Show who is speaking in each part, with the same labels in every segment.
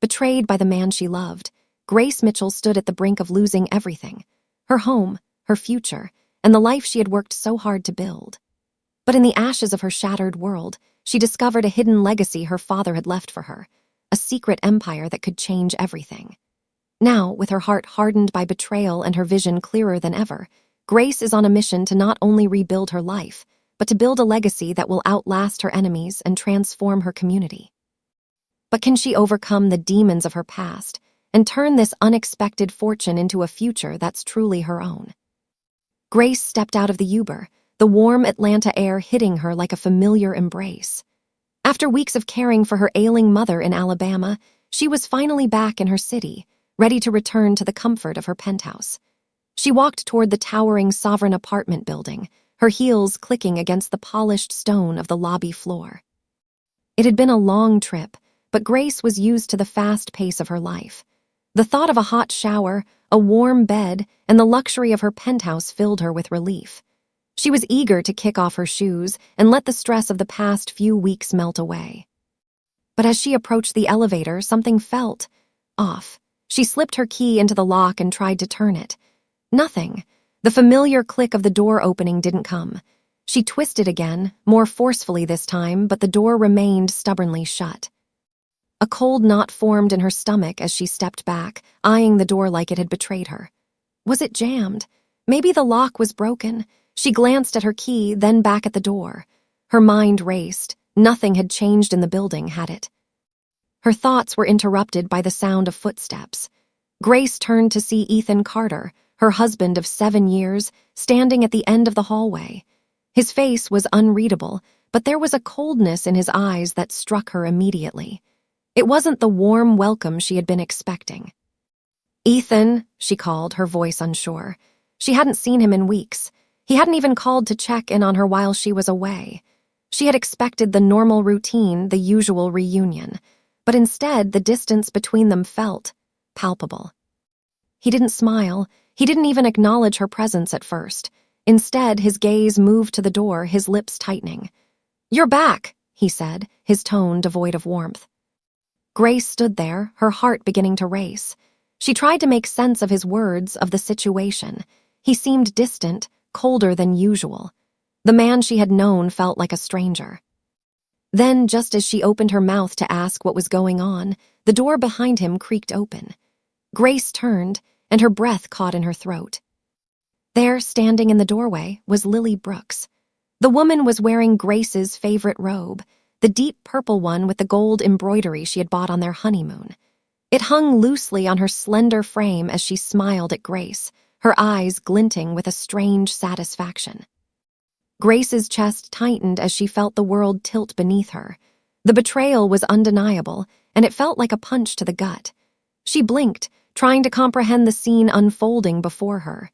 Speaker 1: Betrayed by the man she loved, Grace Mitchell stood at the brink of losing everything: her home, her future, and the life she had worked so hard to build. But in the ashes of her shattered world, she discovered a hidden legacy her father had left for her, a secret empire that could change everything. Now, with her heart hardened by betrayal and her vision clearer than ever, Grace is on a mission to not only rebuild her life, but to build a legacy that will outlast her enemies and transform her community. But can she overcome the demons of her past and turn this unexpected fortune into a future that's truly her own? Grace stepped out of the Uber, the warm Atlanta air hitting her like a familiar embrace. After weeks of caring for her ailing mother in Alabama, she was finally back in her city, ready to return to the comfort of her penthouse. She walked toward the towering Sovereign apartment building, her heels clicking against the polished stone of the lobby floor. It had been a long trip, but Grace was used to the fast pace of her life. The thought of a hot shower, a warm bed, and the luxury of her penthouse filled her with relief. She was eager to kick off her shoes and let the stress of the past few weeks melt away. But as she approached the elevator, something felt off. She slipped her key into the lock and tried to turn it. Nothing. The familiar click of the door opening didn't come. She twisted again, more forcefully this time, but the door remained stubbornly shut. A cold knot formed in her stomach as she stepped back, eyeing the door like it had betrayed her. Was it jammed? Maybe the lock was broken. She glanced at her key, then back at the door. Her mind raced. Nothing had changed in the building, had it? Her thoughts were interrupted by the sound of footsteps. Grace turned to see Ethan Carter, her husband of 7 years, standing at the end of the hallway. His face was unreadable, but there was a coldness in his eyes that struck her immediately. It wasn't the warm welcome she had been expecting. "Ethan," she called, her voice unsure. She hadn't seen him in weeks. He hadn't even called to check in on her while she was away. She had expected the normal routine, the usual reunion, but instead the distance between them felt palpable. He didn't smile. He didn't even acknowledge her presence at first. Instead, his gaze moved to the door, his lips tightening. "You're back," he said, his tone devoid of warmth. Grace stood there, her heart beginning to race. She tried to make sense of his words, of the situation. He seemed distant, colder than usual. The man she had known felt like a stranger. Then, just as she opened her mouth to ask what was going on, the door behind him creaked open. Grace turned, and her breath caught in her throat. There, standing in the doorway, was Lily Brooks. The woman was wearing Grace's favorite robe, the deep purple one with the gold embroidery she had bought on their honeymoon. It hung loosely on her slender frame as she smiled at Grace, her eyes glinting with a strange satisfaction. Grace's chest tightened as she felt the world tilt beneath her. The betrayal was undeniable, and it felt like a punch to the gut. She blinked, trying to comprehend the scene unfolding before her.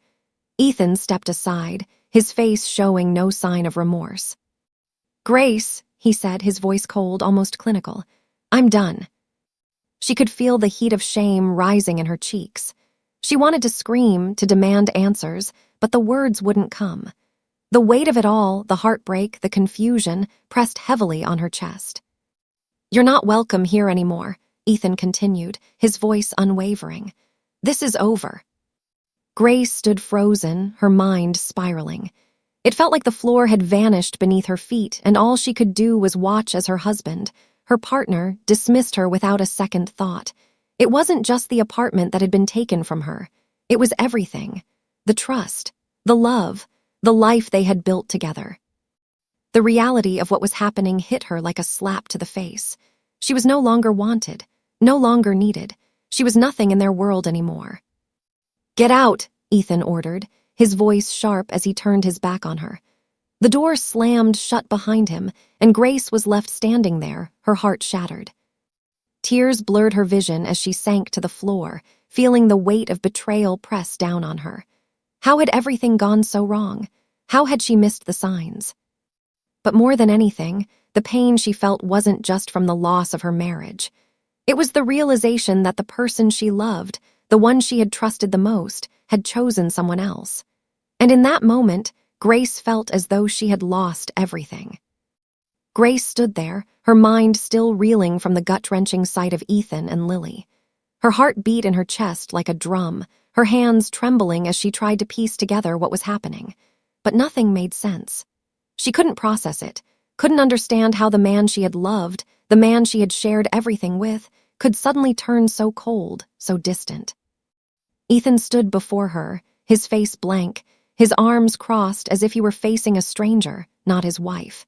Speaker 1: Ethan stepped aside, his face showing no sign of remorse. "Grace," he said, his voice cold, almost clinical, "I'm done." She could feel the heat of shame rising in her cheeks. She wanted to scream, to demand answers, but the words wouldn't come. The weight of it all, the heartbreak, the confusion, pressed heavily on her chest. "You're not welcome here anymore," Ethan continued, his voice unwavering. "This is over." Grace stood frozen, her mind spiraling. It felt like the floor had vanished beneath her feet, and all she could do was watch as her husband, her partner, dismissed her without a second thought. It wasn't just the apartment that had been taken from her. It was everything. The trust, the love, the life they had built together. The reality of what was happening hit her like a slap to the face. She was no longer wanted, no longer needed. She was nothing in their world anymore. "Get out," Ethan ordered, his voice sharp as he turned his back on her. The door slammed shut behind him, and Grace was left standing there, her heart shattered. Tears blurred her vision as she sank to the floor, feeling the weight of betrayal press down on her. How had everything gone so wrong? How had she missed the signs? But more than anything, the pain she felt wasn't just from the loss of her marriage. It was the realization that the person she loved, the one she had trusted the most, had chosen someone else. And in that moment, Grace felt as though she had lost everything. Grace stood there, her mind still reeling from the gut-wrenching sight of Ethan and Lily. Her heart beat in her chest like a drum, her hands trembling as she tried to piece together what was happening. But nothing made sense. She couldn't process it, couldn't understand how the man she had loved, the man she had shared everything with, could suddenly turn so cold, so distant. Ethan stood before her, his face blank, his arms crossed as if he were facing a stranger, not his wife.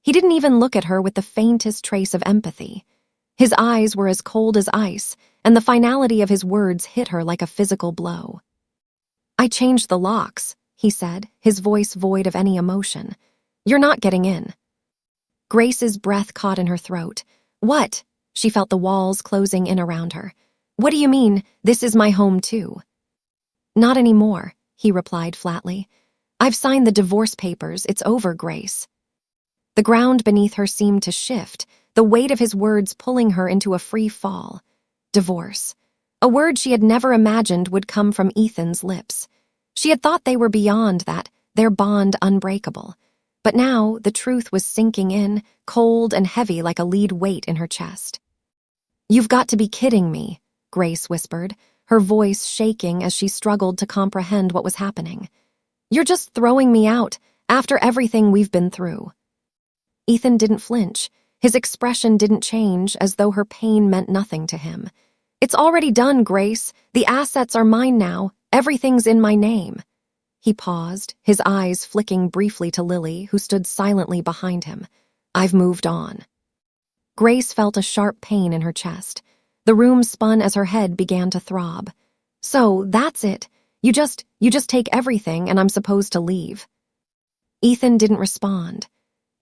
Speaker 1: He didn't even look at her with the faintest trace of empathy. His eyes were as cold as ice, and the finality of his words hit her like a physical blow. "I changed the locks," he said, his voice void of any emotion. "You're not getting in." Grace's breath caught in her throat. "What?" She felt the walls closing in around her. "What do you mean, this is my home too?" "Not anymore," he replied flatly. "I've signed the divorce papers, it's over, Grace." The ground beneath her seemed to shift, the weight of his words pulling her into a free fall. Divorce. A word she had never imagined would come from Ethan's lips. She had thought they were beyond that, their bond unbreakable. But now the truth was sinking in, cold and heavy like a lead weight in her chest. "You've got to be kidding me," Grace whispered, her voice shaking as she struggled to comprehend what was happening. "You're just throwing me out, after everything we've been through." Ethan didn't flinch. His expression didn't change, as though her pain meant nothing to him. "It's already done, Grace. The assets are mine now. Everything's in my name." He paused, his eyes flicking briefly to Lily, who stood silently behind him. "I've moved on." Grace felt a sharp pain in her chest. The room spun as her head began to throb. "So, that's it. You just take everything and I'm supposed to leave." Ethan didn't respond.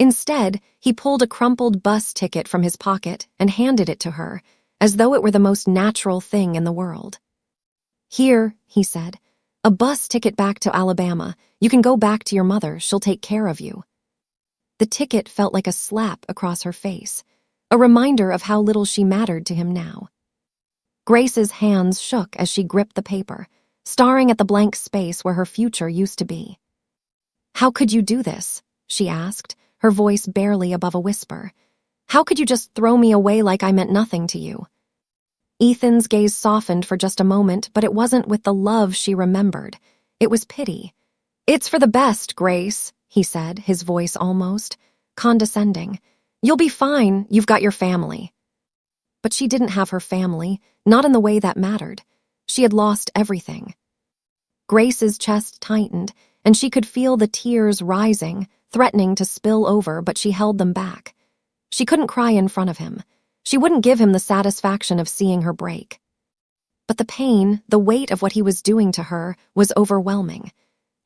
Speaker 1: Instead, he pulled a crumpled bus ticket from his pocket and handed it to her, as though it were the most natural thing in the world. "Here," he said, "a bus ticket back to Alabama. You can go back to your mother, she'll take care of you." The ticket felt like a slap across her face, a reminder of how little she mattered to him now. Grace's hands shook as she gripped the paper, staring at the blank space where her future used to be. "How could you do this?" she asked, her voice barely above a whisper. "How could you just throw me away like I meant nothing to you?" Ethan's gaze softened for just a moment, but it wasn't with the love she remembered. It was pity. "It's for the best, Grace," he said, his voice almost condescending. "You'll be fine, you've got your family." But she didn't have her family, not in the way that mattered. She had lost everything. Grace's chest tightened, and she could feel the tears rising, threatening to spill over, but she held them back. She couldn't cry in front of him. She wouldn't give him the satisfaction of seeing her break. But the pain, the weight of what he was doing to her, was overwhelming.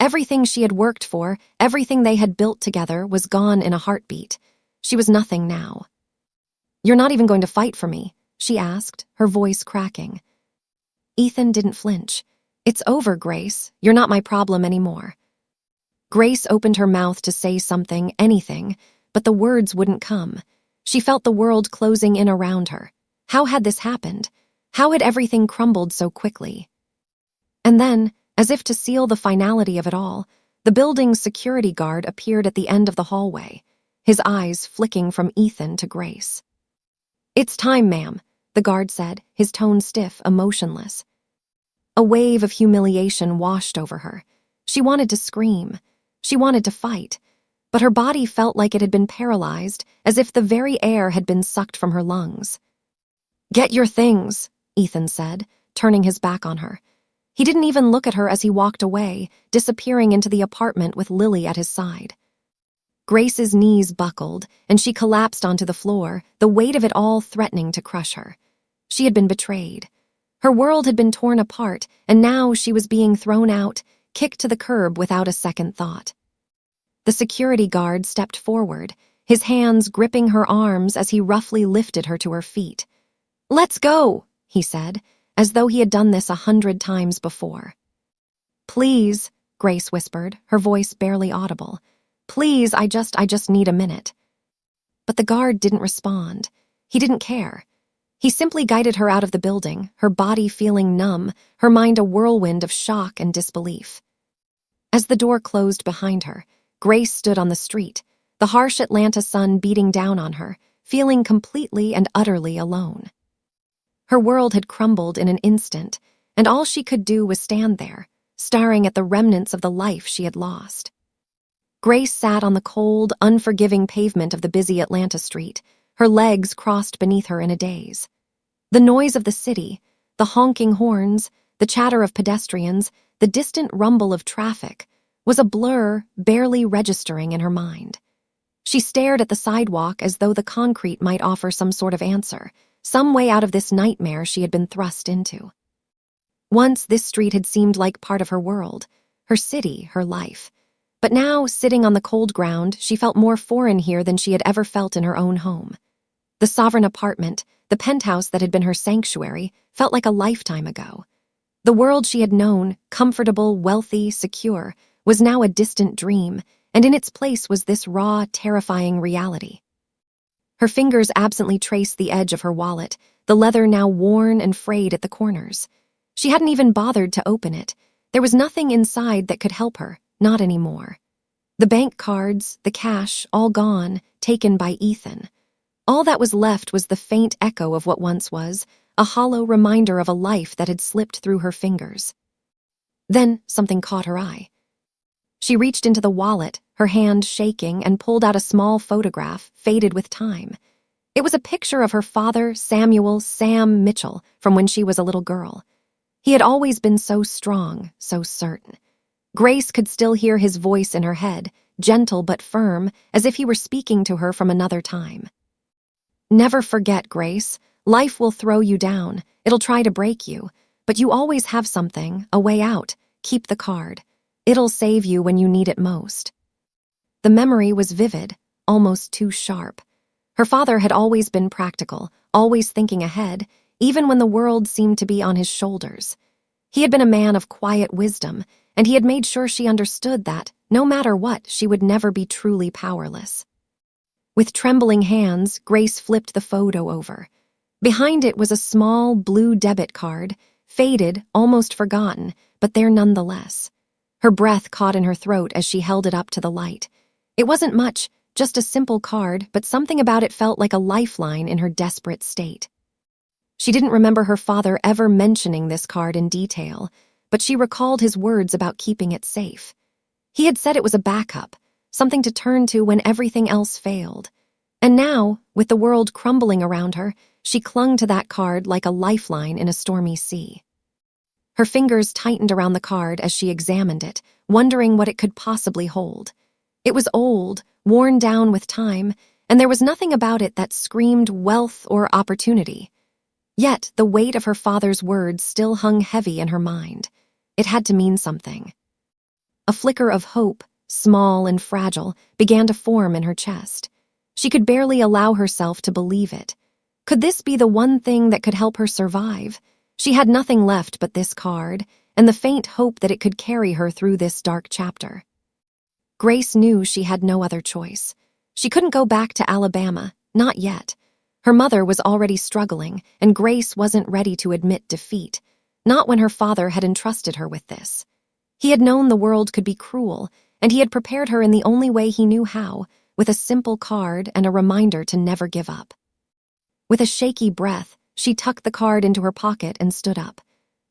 Speaker 1: Everything she had worked for, everything they had built together, was gone in a heartbeat. She was nothing now. "You're not even going to fight for me?" she asked, her voice cracking. Ethan didn't flinch. "It's over, Grace. You're not my problem anymore." Grace opened her mouth to say something, anything, but the words wouldn't come. She felt the world closing in around her. How had this happened? How had everything crumbled so quickly? And then, as if to seal the finality of it all, the building's security guard appeared at the end of the hallway, his eyes flicking from Ethan to Grace. "It's time, ma'am," the guard said, his tone stiff, emotionless. A wave of humiliation washed over her. She wanted to scream. She wanted to fight. But her body felt like it had been paralyzed, as if the very air had been sucked from her lungs. "Get your things," Ethan said, turning his back on her. He didn't even look at her as he walked away, disappearing into the apartment with Lily at his side. Grace's knees buckled, and she collapsed onto the floor, the weight of it all threatening to crush her. She had been betrayed. Her world had been torn apart, and now she was being thrown out, kicked to the curb without a second thought. The security guard stepped forward, his hands gripping her arms as he roughly lifted her to her feet. "Let's go," he said, as though he had done this 100 times before. "Please," Grace whispered, her voice barely audible. "Please, I just need a minute." But the guard didn't respond. He didn't care. He simply guided her out of the building, her body feeling numb, her mind a whirlwind of shock and disbelief. As the door closed behind her, Grace stood on the street, the harsh Atlanta sun beating down on her, feeling completely and utterly alone. Her world had crumbled in an instant, and all she could do was stand there, staring at the remnants of the life she had lost. Grace sat on the cold, unforgiving pavement of the busy Atlanta street, her legs crossed beneath her in a daze. The noise of the city, the honking horns, the chatter of pedestrians, the distant rumble of traffic, was a blur barely registering in her mind. She stared at the sidewalk as though the concrete might offer some sort of answer, some way out of this nightmare she had been thrust into. Once this street had seemed like part of her world, her city, her life. But now, sitting on the cold ground, she felt more foreign here than she had ever felt in her own home. The sovereign apartment, the penthouse that had been her sanctuary, felt like a lifetime ago. The world she had known, comfortable, wealthy, secure, was now a distant dream, and in its place was this raw, terrifying reality. Her fingers absently traced the edge of her wallet, the leather now worn and frayed at the corners. She hadn't even bothered to open it. There was nothing inside that could help her, not anymore. The bank cards, the cash, all gone, taken by Ethan. All that was left was the faint echo of what once was, a hollow reminder of a life that had slipped through her fingers. Then something caught her eye. She reached into the wallet, her hand shaking, and pulled out a small photograph, faded with time. It was a picture of her father, Samuel Sam Mitchell, from when she was a little girl. He had always been so strong, so certain. Grace could still hear his voice in her head, gentle but firm, as if he were speaking to her from another time. Never forget, Grace. Life will throw you down. It'll try to break you. But you always have something, a way out. Keep the card. It'll save you when you need it most. The memory was vivid, almost too sharp. Her father had always been practical, always thinking ahead, even when the world seemed to be on his shoulders. He had been a man of quiet wisdom, and he had made sure she understood that, no matter what, she would never be truly powerless. With trembling hands, Grace flipped the photo over. Behind it was a small blue debit card, faded, almost forgotten, but there nonetheless. Her breath caught in her throat as she held it up to the light. It wasn't much, just a simple card, but something about it felt like a lifeline in her desperate state. She didn't remember her father ever mentioning this card in detail, but she recalled his words about keeping it safe. He had said it was a backup, something to turn to when everything else failed. And now, with the world crumbling around her, she clung to that card like a lifeline in a stormy sea. Her fingers tightened around the card as she examined it, wondering what it could possibly hold. It was old, worn down with time, and there was nothing about it that screamed wealth or opportunity. Yet the weight of her father's words still hung heavy in her mind. It had to mean something. A flicker of hope, small and fragile, began to form in her chest. She could barely allow herself to believe it. Could this be the one thing that could help her survive? She had nothing left but this card, and the faint hope that it could carry her through this dark chapter. Grace knew she had no other choice. She couldn't go back to Alabama, not yet. Her mother was already struggling, and Grace wasn't ready to admit defeat, not when her father had entrusted her with this. He had known the world could be cruel, and he had prepared her in the only way he knew how, with a simple card and a reminder to never give up. With a shaky breath, she tucked the card into her pocket and stood up.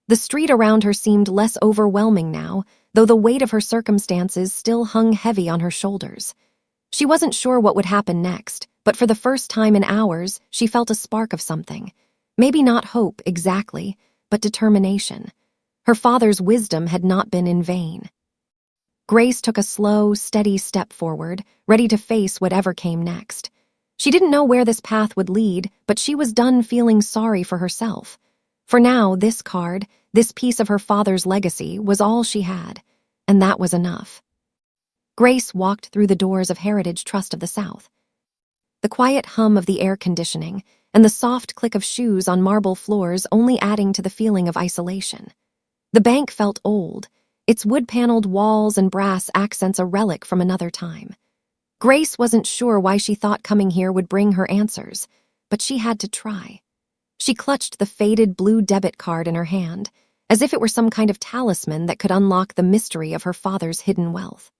Speaker 1: The street around her seemed less overwhelming now, though the weight of her circumstances still hung heavy on her shoulders. She wasn't sure what would happen next, but for the first time in hours, she felt a spark of something. Maybe not hope exactly, but determination. Her father's wisdom had not been in vain. Grace took a slow, steady step forward, ready to face whatever came next. She didn't know where this path would lead, but she was done feeling sorry for herself. For now, this card, this piece of her father's legacy, was all she had, and that was enough. Grace walked through the doors of Heritage Trust of the South. The quiet hum of the air conditioning and the soft click of shoes on marble floors only adding to the feeling of isolation. The bank felt old, its wood-paneled walls and brass accents a relic from another time. Grace wasn't sure why she thought coming here would bring her answers, but she had to try. She clutched the faded blue debit card in her hand, as if it were some kind of talisman that could unlock the mystery of her father's hidden wealth.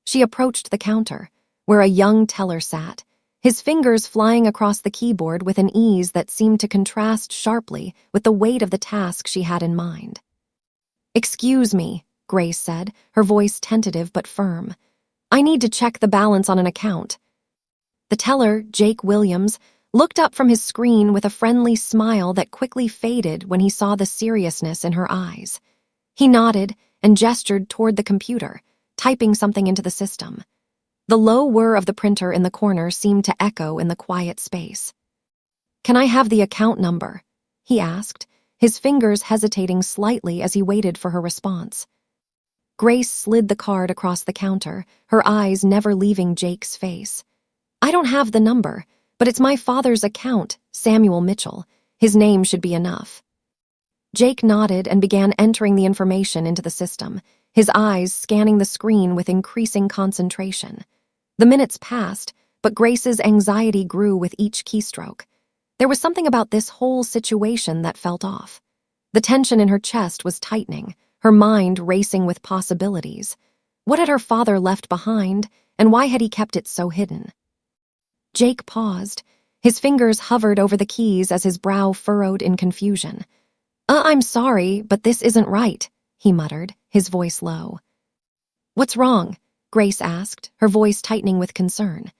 Speaker 1: She approached the counter, where a young teller sat, his fingers flying across the keyboard with an ease that seemed to contrast sharply with the weight of the task she had in mind. "Excuse me," Grace said, her voice tentative but firm. "I need to check the balance on an account." The teller, Jake Williams, looked up from his screen with a friendly smile that quickly faded when he saw the seriousness in her eyes. He nodded and gestured toward the computer, typing something into the system. The low whir of the printer in the corner seemed to echo in the quiet space. "Can I have the account number?" he asked, his fingers hesitating slightly as he waited for her response. Grace slid the card across the counter, her eyes never leaving Jake's face. "I don't have the number, but it's my father's account, Samuel Mitchell. His name should be enough." Jake nodded and began entering the information into the system, his eyes scanning the screen with increasing concentration. The minutes passed, but Grace's anxiety grew with each keystroke. There was something about this whole situation that felt off. The tension in her chest was tightening, her mind racing with possibilities. What had her father left behind, and why had he kept it so hidden? Jake paused. His fingers hovered over the keys as his brow furrowed in confusion. I'm sorry, but this isn't right," he muttered, his voice low. "What's wrong?" Grace asked, her voice tightening with concern.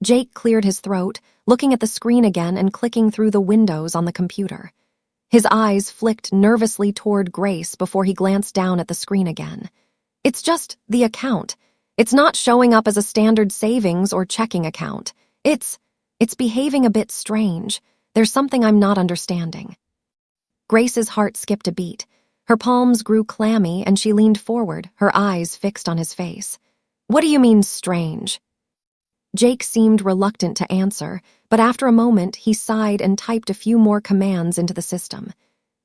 Speaker 1: Jake cleared his throat, looking at the screen again and clicking through the windows on the computer. His eyes flicked nervously toward Grace before he glanced down at the screen again. "It's just the account. It's not showing up as a standard savings or checking account. It's behaving a bit strange. There's something I'm not understanding." Grace's heart skipped a beat. Her palms grew clammy and she leaned forward, her eyes fixed on his face. "What do you mean, strange?" Jake seemed reluctant to answer, but after a moment he sighed and typed a few more commands into the system.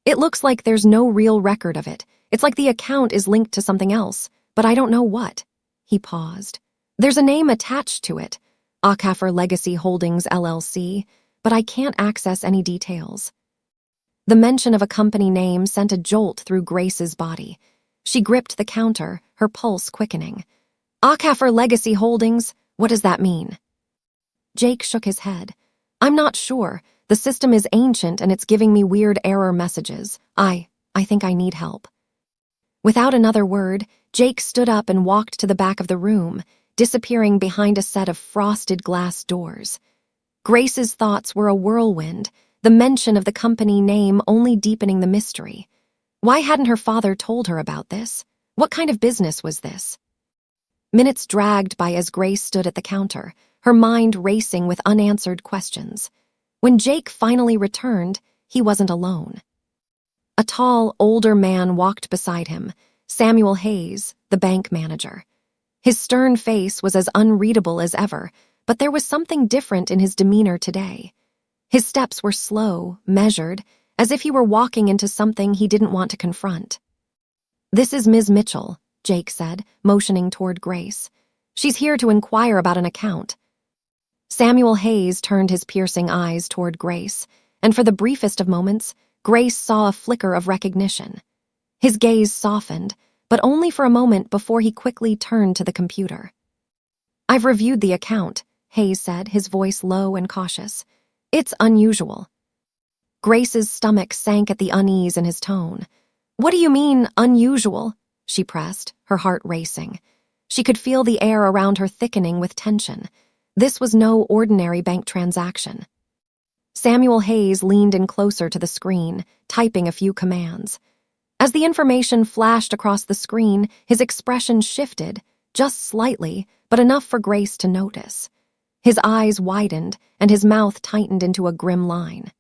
Speaker 1: "It looks like there's no real record of it. It's like the account is linked to something else, but I don't know what." He paused. "There's a name attached to it, Achafer Legacy Holdings LLC, but I can't access any details." The mention of a company name sent a jolt through Grace's body. She gripped the counter, her pulse quickening. "Achafer Legacy Holdings? What does that mean?" Jake shook his head. "I'm not sure. The system is ancient and it's giving me weird error messages. I think I need help." Without another word, Jake stood up and walked to the back of the room, disappearing behind a set of frosted glass doors. Grace's thoughts were a whirlwind, the mention of the company name only deepening the mystery. Why hadn't her father told her about this? What kind of business was this? Minutes dragged by as Grace stood at the counter, her mind racing with unanswered questions. When Jake finally returned, he wasn't alone. A tall, older man walked beside him, Samuel Hayes, the bank manager. His stern face was as unreadable as ever, but there was something different in his demeanor today. His steps were slow, measured, as if he were walking into something he didn't want to confront. "This is Ms. Mitchell," Jake said, motioning toward Grace. "She's here to inquire about an account." Samuel Hayes turned his piercing eyes toward Grace, and for the briefest of moments, Grace saw a flicker of recognition. His gaze softened, but only for a moment before he quickly turned to the computer. "I've reviewed the account," Hayes said, his voice low and cautious. "It's unusual." Grace's stomach sank at the unease in his tone. "What do you mean, unusual?" she pressed, her heart racing. She could feel the air around her thickening with tension. This was no ordinary bank transaction. Samuel Hayes leaned in closer to the screen, typing a few commands. As the information flashed across the screen, his expression shifted, just slightly, but enough for Grace to notice. His eyes widened, and his mouth tightened into a grim line.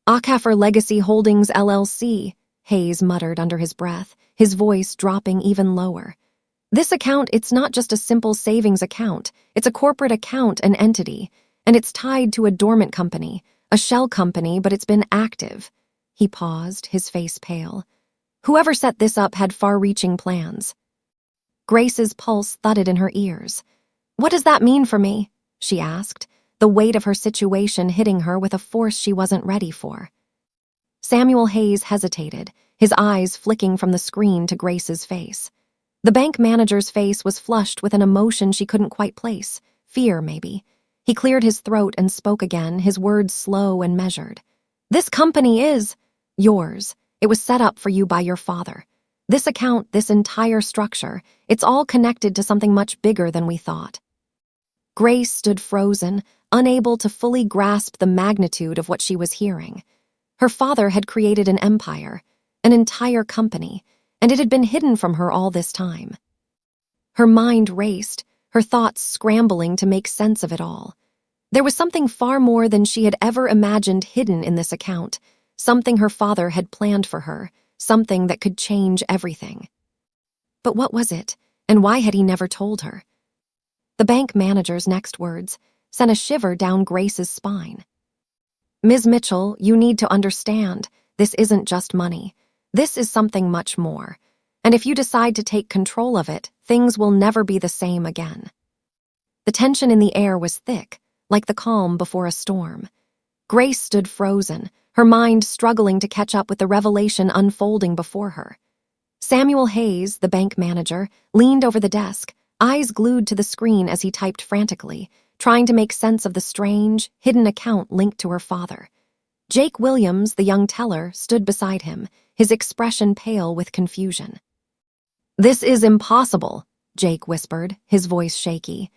Speaker 1: "Achafer Legacy Holdings LLC," Hayes muttered under his breath, his voice dropping even lower. "This account, it's not just a simple savings account. It's a corporate account and entity, and it's tied to a dormant company, a shell company, but it's been active." He paused, his face pale. "Whoever set this up had far-reaching plans." Grace's pulse thudded in her ears. "What does that mean for me?" she asked, the weight of her situation hitting her with a force she wasn't ready for. Samuel Hayes hesitated, his eyes flicking from the screen to Grace's face. The bank manager's face was flushed with an emotion she couldn't quite place. Fear, maybe. He cleared his throat and spoke again, his words slow and measured. This company is yours. It was set up for you by your father. This account, this entire structure, it's all connected to something much bigger than we thought. Grace stood frozen, unable to fully grasp the magnitude of what she was hearing. Her father had created an empire, an entire company, and it had been hidden from her all this time. Her mind raced, her thoughts scrambling to make sense of it all. There was something far more than she had ever imagined hidden in this account, something her father had planned for her, something that could change everything. But what was it, and why had he never told her? The bank manager's next words sent a shiver down Grace's spine. Ms. Mitchell, you need to understand, this isn't just money. This is something much more. And if you decide to take control of it, things will never be the same again. The tension in the air was thick, like the calm before a storm. Grace stood frozen, her mind struggling to catch up with the revelation unfolding before her. Samuel Hayes, the bank manager, leaned over the desk, eyes glued to the screen as he typed frantically, trying to make sense of the strange, hidden account linked to her father. Jake Williams, the young teller, stood beside him, his expression pale with confusion. "This is impossible," Jake whispered, his voice shaky.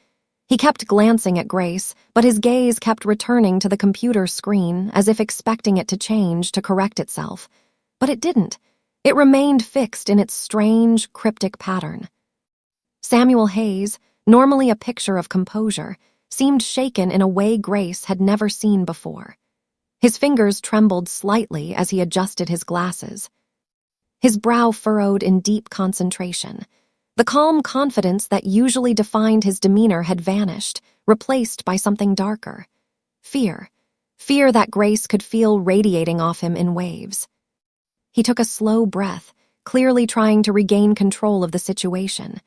Speaker 1: He kept glancing at Grace, but his gaze kept returning to the computer screen as if expecting it to change, to correct itself. But it didn't. It remained fixed in its strange, cryptic pattern. Samuel Hayes, normally a picture of composure, seemed shaken in a way Grace had never seen before. His fingers trembled slightly as he adjusted his glasses. His brow furrowed in deep concentration. The calm confidence that usually defined his demeanor had vanished, replaced by something darker. Fear. Fear that Grace could feel radiating off him in waves. He took a slow breath, clearly trying to regain control of the situation.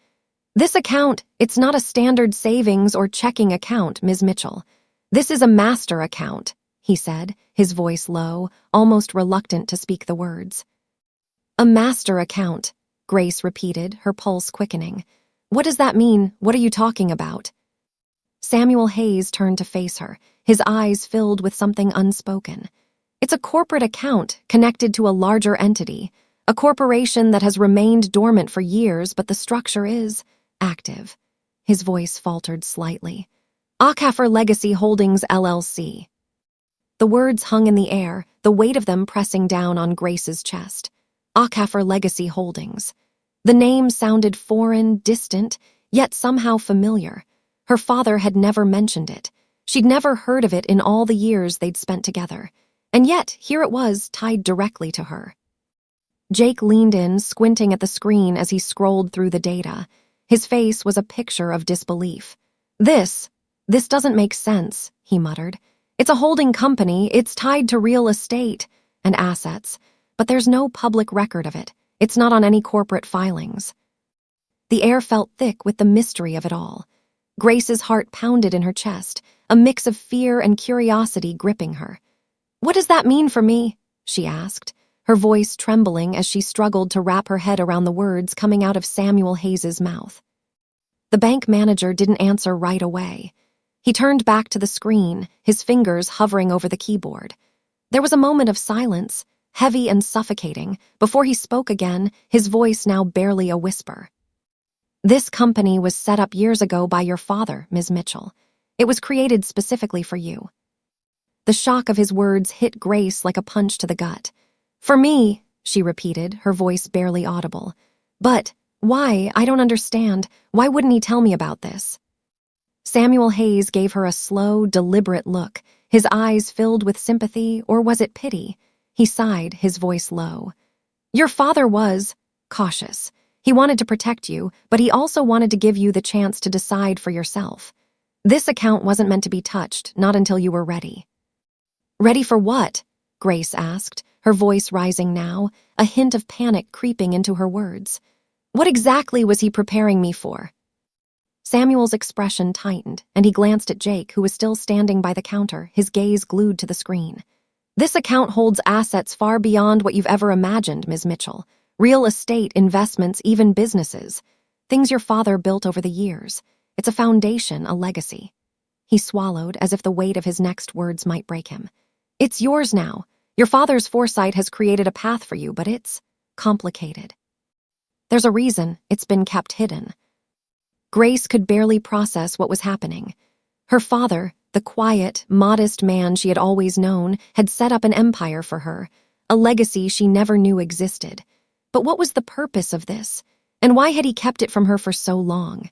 Speaker 1: "This account, it's not a standard savings or checking account, Ms. Mitchell. This is a master account," he said, his voice low, almost reluctant to speak the words. "A master account," Grace repeated, her pulse quickening. "What does that mean? What are you talking about?" Samuel Hayes turned to face her, his eyes filled with something unspoken. "It's a corporate account connected to a larger entity, a corporation that has remained dormant for years, but the structure is active." His voice faltered slightly. "Achafer Legacy Holdings, LLC." The words hung in the air, the weight of them pressing down on Grace's chest. Achafer Legacy Holdings. The name sounded foreign, distant, yet somehow familiar. Her father had never mentioned it. She'd never heard of it in all the years they'd spent together. And yet, here it was, tied directly to her. Jake leaned in, squinting at the screen as he scrolled through the data. His face was a picture of disbelief. This doesn't make sense," he muttered. "It's a holding company, it's tied to real estate and assets, but there's no public record of it. It's not on any corporate filings." The air felt thick with the mystery of it all. Grace's heart pounded in her chest, a mix of fear and curiosity gripping her. "What does that mean for me?" she asked, her voice trembling as she struggled to wrap her head around the words coming out of Samuel Hayes' mouth. The bank manager didn't answer right away. He turned back to the screen, his fingers hovering over the keyboard. There was a moment of silence, heavy and suffocating, before he spoke again, his voice now barely a whisper. "This company was set up years ago by your father, Ms. Mitchell. It was created specifically for you." The shock of his words hit Grace like a punch to the gut. "For me," she repeated, her voice barely audible. "But why? I don't understand. Why wouldn't he tell me about this?" Samuel Hayes gave her a slow, deliberate look, his eyes filled with sympathy, or was it pity? He sighed, his voice low. "Your father was cautious. He wanted to protect you, but he also wanted to give you the chance to decide for yourself. This account wasn't meant to be touched, not until you were ready." "Ready for what?" Grace asked, her voice rising now, a hint of panic creeping into her words. "What exactly was he preparing me for?" Samuel's expression tightened, and he glanced at Jake, who was still standing by the counter, his gaze glued to the screen. "This account holds assets far beyond what you've ever imagined, Ms. Mitchell. Real estate, investments, even businesses. Things your father built over the years. It's a foundation, a legacy. He swallowed as if the weight of his next words might break him. It's yours now. Your father's foresight has created a path for you, but it's complicated. There's a reason it's been kept hidden. Grace could barely process what was happening. Her father, the quiet, modest man she had always known, had set up an empire for her, a legacy she never knew existed. But what was the purpose of this? And why had he kept it from her for so long?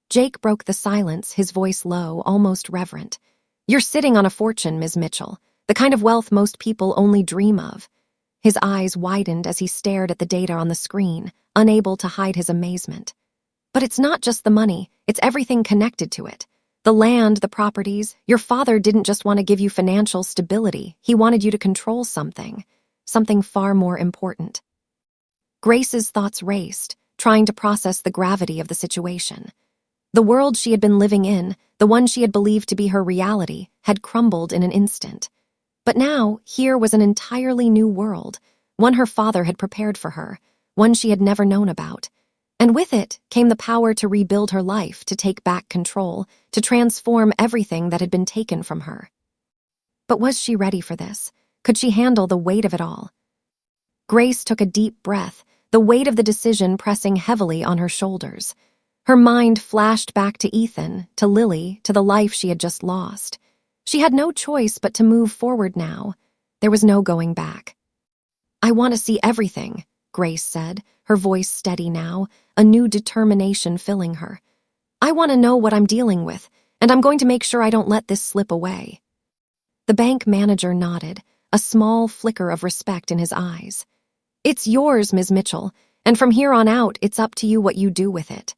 Speaker 1: Jake broke the silence, his voice low, almost reverent. You're sitting on a fortune, Ms. Mitchell, the kind of wealth most people only dream of. His eyes widened as he stared at the data on the screen, unable to hide his amazement. But it's not just the money, it's everything connected to it. The land, the properties. Your father didn't just want to give you financial stability, he wanted you to control something far more important. Grace's thoughts raced, trying to process the gravity of the situation. The world she had been living in, the one she had believed to be her reality, had crumbled in an instant. But now, here was an entirely new world, one her father had prepared for her, one she had never known about. And with it came the power to rebuild her life, to take back control, to transform everything that had been taken from her. But was she ready for this? Could she handle the weight of it all? Grace took a deep breath, the weight of the decision pressing heavily on her shoulders. Her mind flashed back to Ethan, to Lily, to the life she had just lost. She had no choice but to move forward now. There was no going back. I want to see everything, Grace said, her voice steady now, a new determination filling her. I want to know what I'm dealing with, and I'm going to make sure I don't let this slip away. The bank manager nodded, a small flicker of respect in his eyes. It's yours, Ms. Mitchell, and from here on out, it's up to you what you do with it.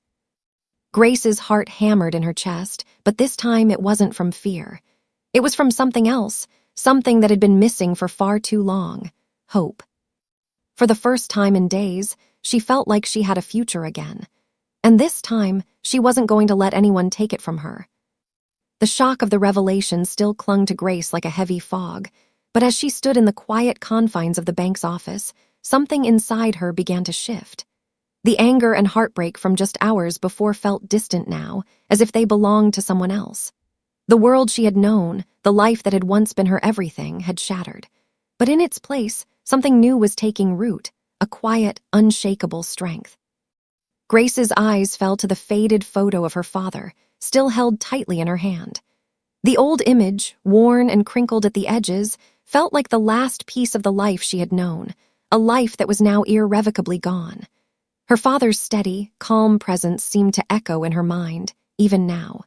Speaker 1: Grace's heart hammered in her chest, but this time it wasn't from fear. It was from something else, something that had been missing for far too long: hope. For the first time in days, she felt like she had a future again. And this time, she wasn't going to let anyone take it from her. The shock of the revelation still clung to Grace like a heavy fog, but as she stood in the quiet confines of the bank's office, something inside her began to shift. The anger and heartbreak from just hours before felt distant now, as if they belonged to someone else. The world she had known, the life that had once been her everything, had shattered. But in its place, something new was taking root, a quiet, unshakable strength. Grace's eyes fell to the faded photo of her father, still held tightly in her hand. The old image, worn and crinkled at the edges, felt like the last piece of the life she had known, a life that was now irrevocably gone. Her father's steady, calm presence seemed to echo in her mind, even now.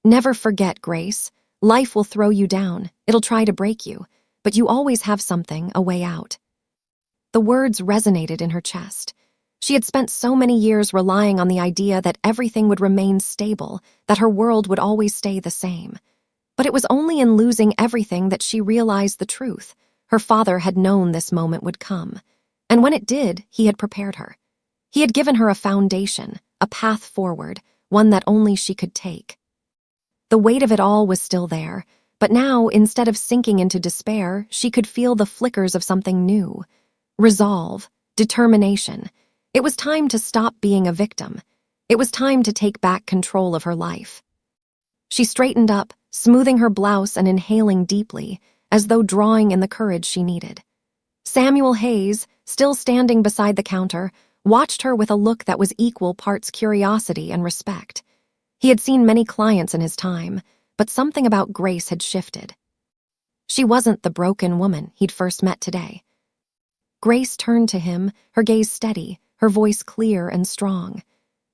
Speaker 1: Never forget, Grace. Life will throw you down, it'll try to break you, but you always have something, a way out. The words resonated in her chest. She had spent so many years relying on the idea that everything would remain stable, that her world would always stay the same. But it was only in losing everything that she realized the truth. Her father had known this moment would come. And when it did, he had prepared her. He had given her a foundation, a path forward, one that only she could take. The weight of it all was still there, but now, instead of sinking into despair, she could feel the flickers of something new. Resolve, determination. It was time to stop being a victim. It was time to take back control of her life. She straightened up, smoothing her blouse and inhaling deeply, as though drawing in the courage she needed. Samuel Hayes, still standing beside the counter, watched her with a look that was equal parts curiosity and respect. He had seen many clients in his time, but something about Grace had shifted. She wasn't the broken woman he'd first met today. Grace turned to him, her gaze steady, her voice clear and strong.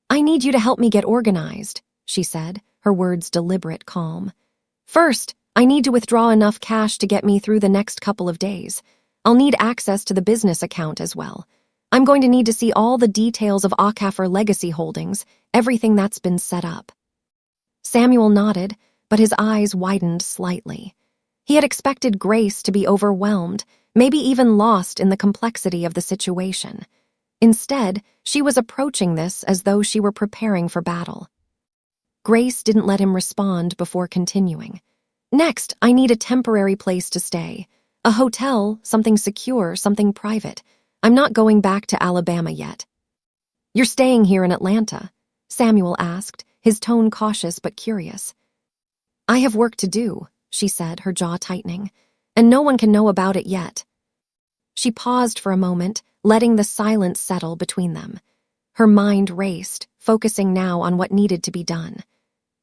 Speaker 1: I need you to help me get organized, she said, her words deliberate calm. First, I need to withdraw enough cash to get me through the next couple of days. I'll need access to the business account as well. I'm going to need to see all the details of Acafer Legacy Holdings, everything that's been set up. Samuel nodded, but his eyes widened slightly. He had expected Grace to be overwhelmed, maybe even lost in the complexity of the situation. Instead, she was approaching this as though she were preparing for battle. Grace didn't let him respond before continuing. Next, I need a temporary place to stay. A hotel, something secure, something private. I'm not going back to Alabama yet. "You're staying here in Atlanta?" Samuel asked, his tone cautious but curious. "I have work to do," she said, her jaw tightening, "and no one can know about it yet." She paused for a moment, letting the silence settle between them. Her mind raced, focusing now on what needed to be done.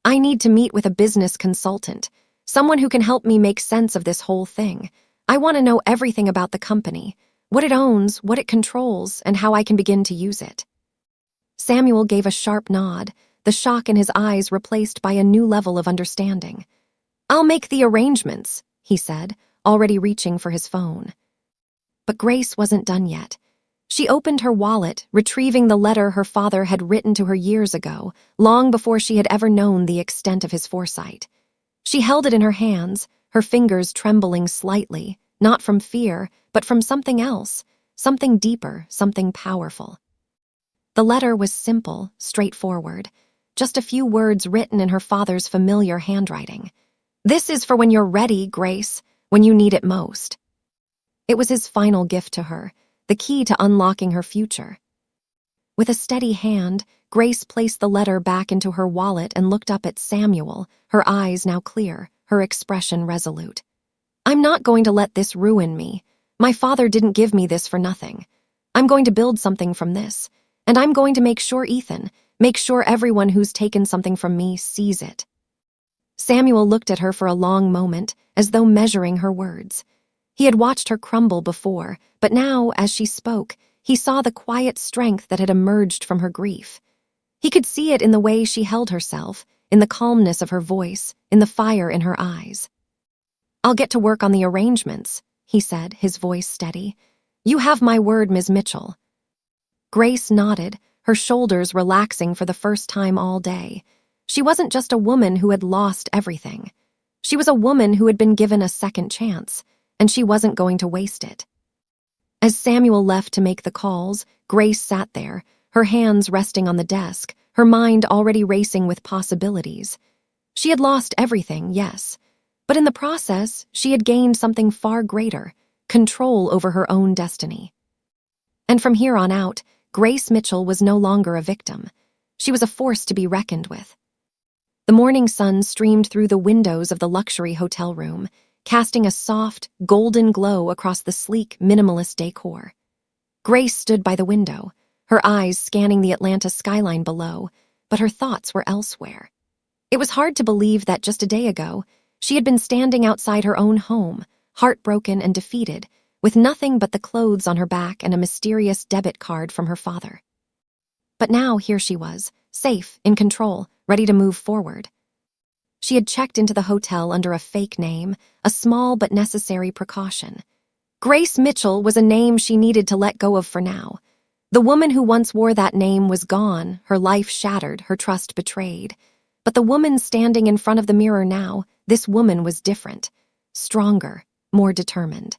Speaker 1: "I need to meet with a business consultant, someone who can help me make sense of this whole thing. I want to know everything about the company, what it owns, what it controls, and how I can begin to use it." Samuel gave a sharp nod, the shock in his eyes replaced by a new level of understanding. "I'll make the arrangements," he said, already reaching for his phone. But Grace wasn't done yet. She opened her wallet, retrieving the letter her father had written to her years ago, long before she had ever known the extent of his foresight. She held it in her hands, her fingers trembling slightly, not from fear, but from something else, something deeper, something powerful. The letter was simple, straightforward, just a few words written in her father's familiar handwriting. "This is for when you're ready, Grace, when you need it most." It was his final gift to her, the key to unlocking her future. With a steady hand, Grace placed the letter back into her wallet and looked up at Samuel, her eyes now clear, her expression resolute. "I'm not going to let this ruin me. My father didn't give me this for nothing. I'm going to build something from this, and I'm going to make sure make sure everyone who's taken something from me sees it." Samuel looked at her for a long moment, as though measuring her words. He had watched her crumble before, but now, as she spoke, he saw the quiet strength that had emerged from her grief. He could see it in the way she held herself, in the calmness of her voice, in the fire in her eyes. "I'll get to work on the arrangements," he said, his voice steady. "You have my word, Ms. Mitchell." Grace nodded, her shoulders relaxing for the first time all day. She wasn't just a woman who had lost everything. She was a woman who had been given a second chance, and she wasn't going to waste it. As Samuel left to make the calls, Grace sat there, her hands resting on the desk, her mind already racing with possibilities. She had lost everything, yes, but in the process, she had gained something far greater, control over her own destiny. And from here on out, Grace Mitchell was no longer a victim. She was a force to be reckoned with. The morning sun streamed through the windows of the luxury hotel room, casting a soft, golden glow across the sleek, minimalist decor. Grace stood by the window, her eyes scanning the Atlanta skyline below, but her thoughts were elsewhere. It was hard to believe that just a day ago, she had been standing outside her own home, heartbroken and defeated, with nothing but the clothes on her back and a mysterious debit card from her father. But now here she was, safe, in control, ready to move forward. She had checked into the hotel under a fake name, a small but necessary precaution. Grace Mitchell was a name she needed to let go of for now. The woman who once wore that name was gone, her life shattered, her trust betrayed. But the woman standing in front of the mirror now, this woman was different, stronger, more determined.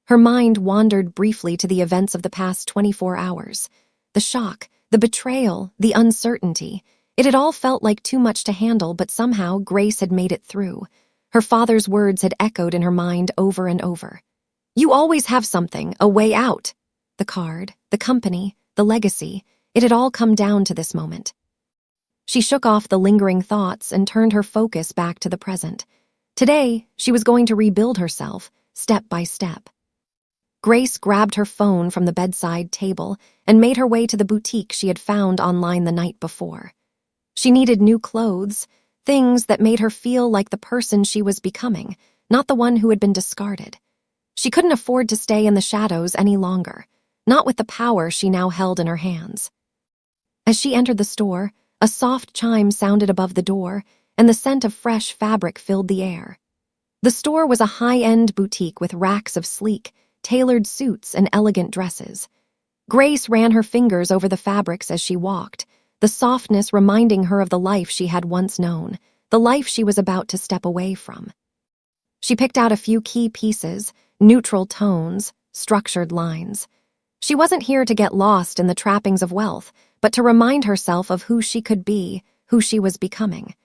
Speaker 1: Her mind wandered briefly to the events of the past 24 hours. The shock, the betrayal, the uncertainty. It had all felt like too much to handle, but somehow Grace had made it through. Her father's words had echoed in her mind over and over. "You always have something, a way out." The card, the company, the legacy, it had all come down to this moment. She shook off the lingering thoughts and turned her focus back to the present. Today, she was going to rebuild herself, step by step. Grace grabbed her phone from the bedside table and made her way to the boutique she had found online the night before. She needed new clothes, things that made her feel like the person she was becoming, not the one who had been discarded. She couldn't afford to stay in the shadows any longer, not with the power she now held in her hands. As she entered the store, a soft chime sounded above the door, and the scent of fresh fabric filled the air. The store was a high-end boutique with racks of sleek, tailored suits and elegant dresses. Grace ran her fingers over the fabrics as she walked, the softness reminding her of the life she had once known, the life she was about to step away from. She picked out a few key pieces, neutral tones, structured lines. She wasn't here to get lost in the trappings of wealth, but to remind herself of who she could be, who she was becoming.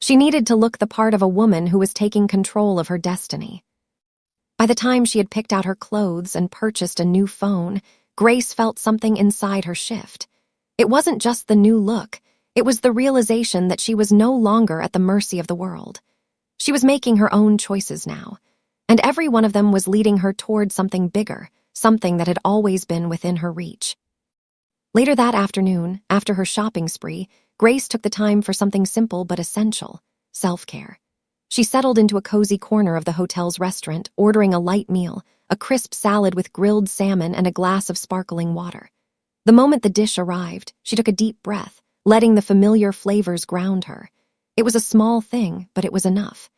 Speaker 1: She needed to look the part of a woman who was taking control of her destiny. By the time she had picked out her clothes and purchased a new phone, Grace felt something inside her shift. It wasn't just the new look, it was the realization that she was no longer at the mercy of the world. She was making her own choices now, and every one of them was leading her toward something bigger, something that had always been within her reach. Later that afternoon, after her shopping spree, Grace took the time for something simple but essential: self-care. She settled into a cozy corner of the hotel's restaurant, ordering a light meal, a crisp salad with grilled salmon and a glass of sparkling water. The moment the dish arrived, she took a deep breath, letting the familiar flavors ground her. It was a small thing, but it was enough.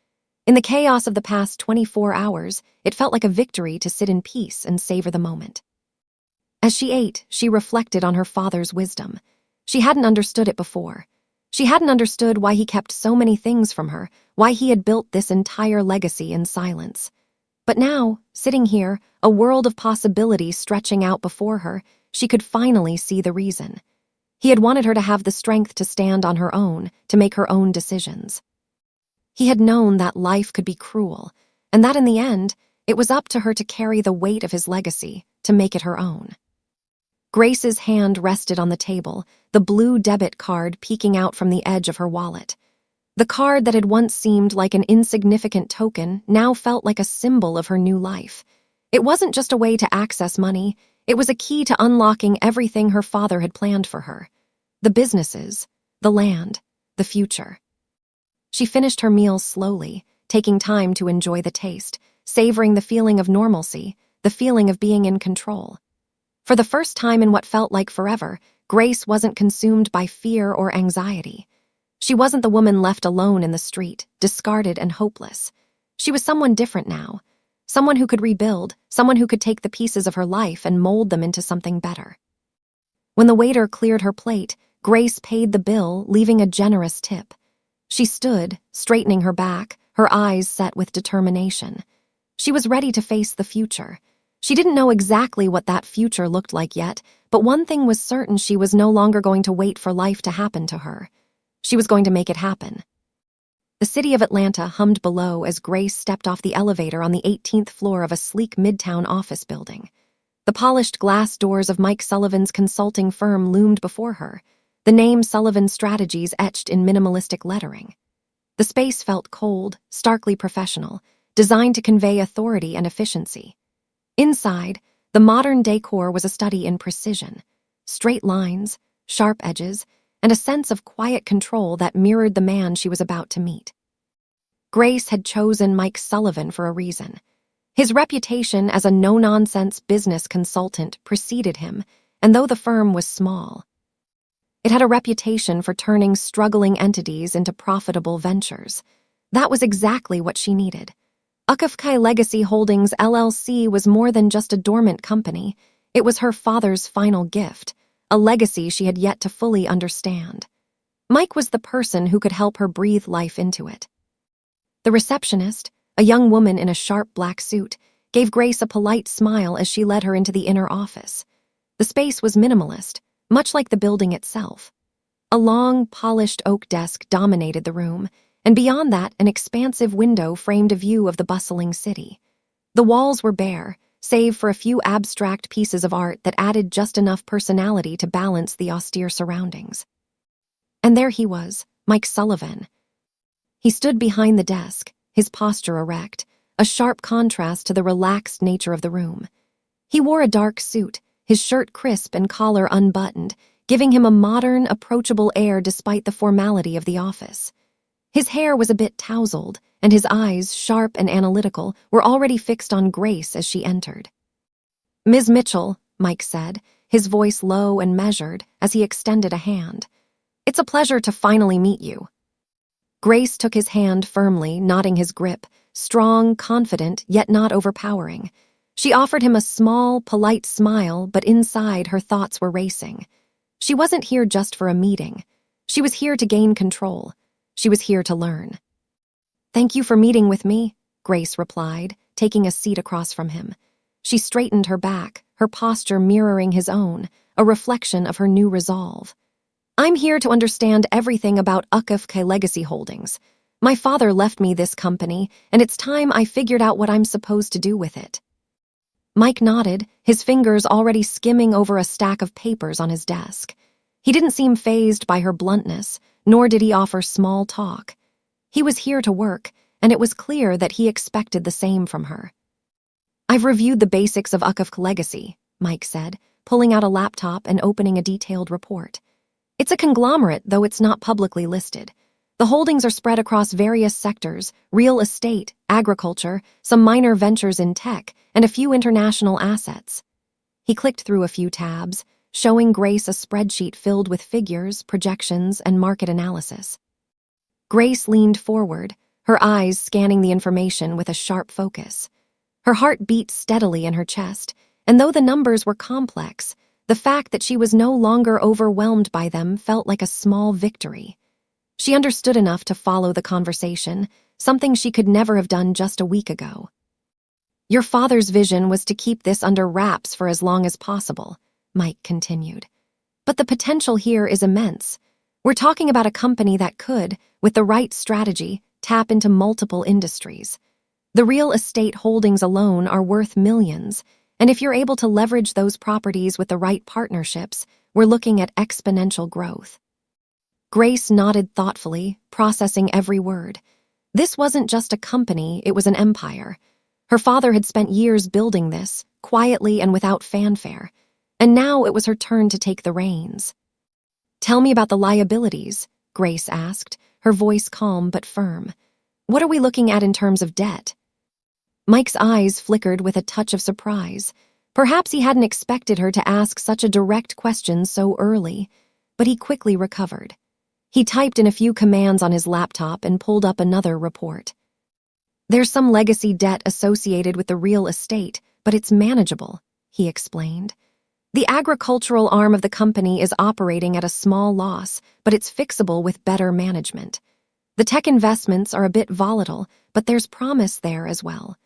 Speaker 1: In the chaos of the past 24 hours, it felt like a victory to sit in peace and savor the moment. As she ate, she reflected on her father's wisdom. She hadn't understood it before. She hadn't understood why he kept so many things from her, why he had built this entire legacy in silence. But now, sitting here, a world of possibility stretching out before her, she could finally see the reason. He had wanted her to have the strength to stand on her own, to make her own decisions. He had known that life could be cruel, and that in the end, it was up to her to carry the weight of his legacy, to make it her own. Grace's hand rested on the table, the blue debit card peeking out from the edge of her wallet. The card that had once seemed like an insignificant token now felt like a symbol of her new life. It wasn't just a way to access money, it was a key to unlocking everything her father had planned for her. The businesses, the land, the future. She finished her meal slowly, taking time to enjoy the taste, savoring the feeling of normalcy, the feeling of being in control. For the first time in what felt like forever, Grace wasn't consumed by fear or anxiety. She wasn't the woman left alone in the street, discarded and hopeless. She was someone different now, someone who could rebuild, someone who could take the pieces of her life and mold them into something better. When the waiter cleared her plate, Grace paid the bill, leaving a generous tip. She stood, straightening her back, her eyes set with determination. She was ready to face the future. She didn't know exactly what that future looked like yet, but one thing was certain: she was no longer going to wait for life to happen to her. She was going to make it happen. The city of Atlanta hummed below as Grace stepped off the elevator on the 18th floor of a sleek midtown office building. The polished glass doors of Mike Sullivan's consulting firm loomed before her, the name Sullivan Strategies etched in minimalistic lettering. The space felt cold, starkly professional, designed to convey authority and efficiency. Inside, the modern decor was a study in precision: straight lines, sharp edges, and a sense of quiet control that mirrored the man she was about to meet. Grace had chosen Mike Sullivan for a reason. His reputation as a no-nonsense business consultant preceded him, and though the firm was small, it had a reputation for turning struggling entities into profitable ventures. That was exactly what she needed. Ukafkai Legacy Holdings LLC was more than just a dormant company. It was her father's final gift, a legacy she had yet to fully understand. Mike was the person who could help her breathe life into it. The receptionist, a young woman in a sharp black suit, gave Grace a polite smile as she led her into the inner office. The space was minimalist, much like the building itself. A long, polished oak desk dominated the room, and beyond that, an expansive window framed a view of the bustling city. The walls were bare, save for a few abstract pieces of art that added just enough personality to balance the austere surroundings. And there he was, Mike Sullivan. He stood behind the desk, his posture erect, a sharp contrast to the relaxed nature of the room. He wore a dark suit, his shirt crisp and collar unbuttoned, giving him a modern, approachable air despite the formality of the office. His hair was a bit tousled, and his eyes, sharp and analytical, were already fixed on Grace as she entered. "Ms. Mitchell," Mike said, his voice low and measured as he extended a hand. "It's a pleasure to finally meet you." Grace took his hand firmly, knotting his grip, strong, confident, yet not overpowering. She offered him a small, polite smile, but inside her thoughts were racing. She wasn't here just for a meeting. She was here to gain control. She was here to learn. "Thank you for meeting with me," Grace replied, taking a seat across from him. She straightened her back, her posture mirroring his own, a reflection of her new resolve. "I'm here to understand everything about Ukafkai Legacy Holdings. My father left me this company, and it's time I figured out what I'm supposed to do with it." Mike nodded, his fingers already skimming over a stack of papers on his desk. He didn't seem fazed by her bluntness, nor did he offer small talk. He was here to work, and it was clear that he expected the same from her. "I've reviewed the basics of Ukufk legacy," Mike said, pulling out a laptop and opening a detailed report. "It's a conglomerate, though it's not publicly listed. The holdings are spread across various sectors: real estate, agriculture, some minor ventures in tech, and a few international assets." He clicked through a few tabs, showing Grace a spreadsheet filled with figures, projections, and market analysis. Grace leaned forward, her eyes scanning the information with a sharp focus. Her heart beat steadily in her chest, and though the numbers were complex, the fact that she was no longer overwhelmed by them felt like a small victory. She understood enough to follow the conversation, something she could never have done just a week ago. "Your father's vision was to keep this under wraps for as long as possible," Mike continued. "But the potential here is immense. We're talking about a company that could, with the right strategy, tap into multiple industries. The real estate holdings alone are worth millions, and if you're able to leverage those properties with the right partnerships, we're looking at exponential growth." Grace nodded thoughtfully, processing every word. This wasn't just a company, it was an empire. Her father had spent years building this, quietly and without fanfare, and now it was her turn to take the reins. "Tell me about the liabilities," Grace asked, her voice calm but firm. "What are we looking at in terms of debt?" Mike's eyes flickered with a touch of surprise. Perhaps he hadn't expected her to ask such a direct question so early, but he quickly recovered. He typed in a few commands on his laptop and pulled up another report. "There's some legacy debt associated with the real estate, but it's manageable," he explained. "The agricultural arm of the company is operating at a small loss, but it's fixable with better management. The tech investments are a bit volatile, but there's promise there as well.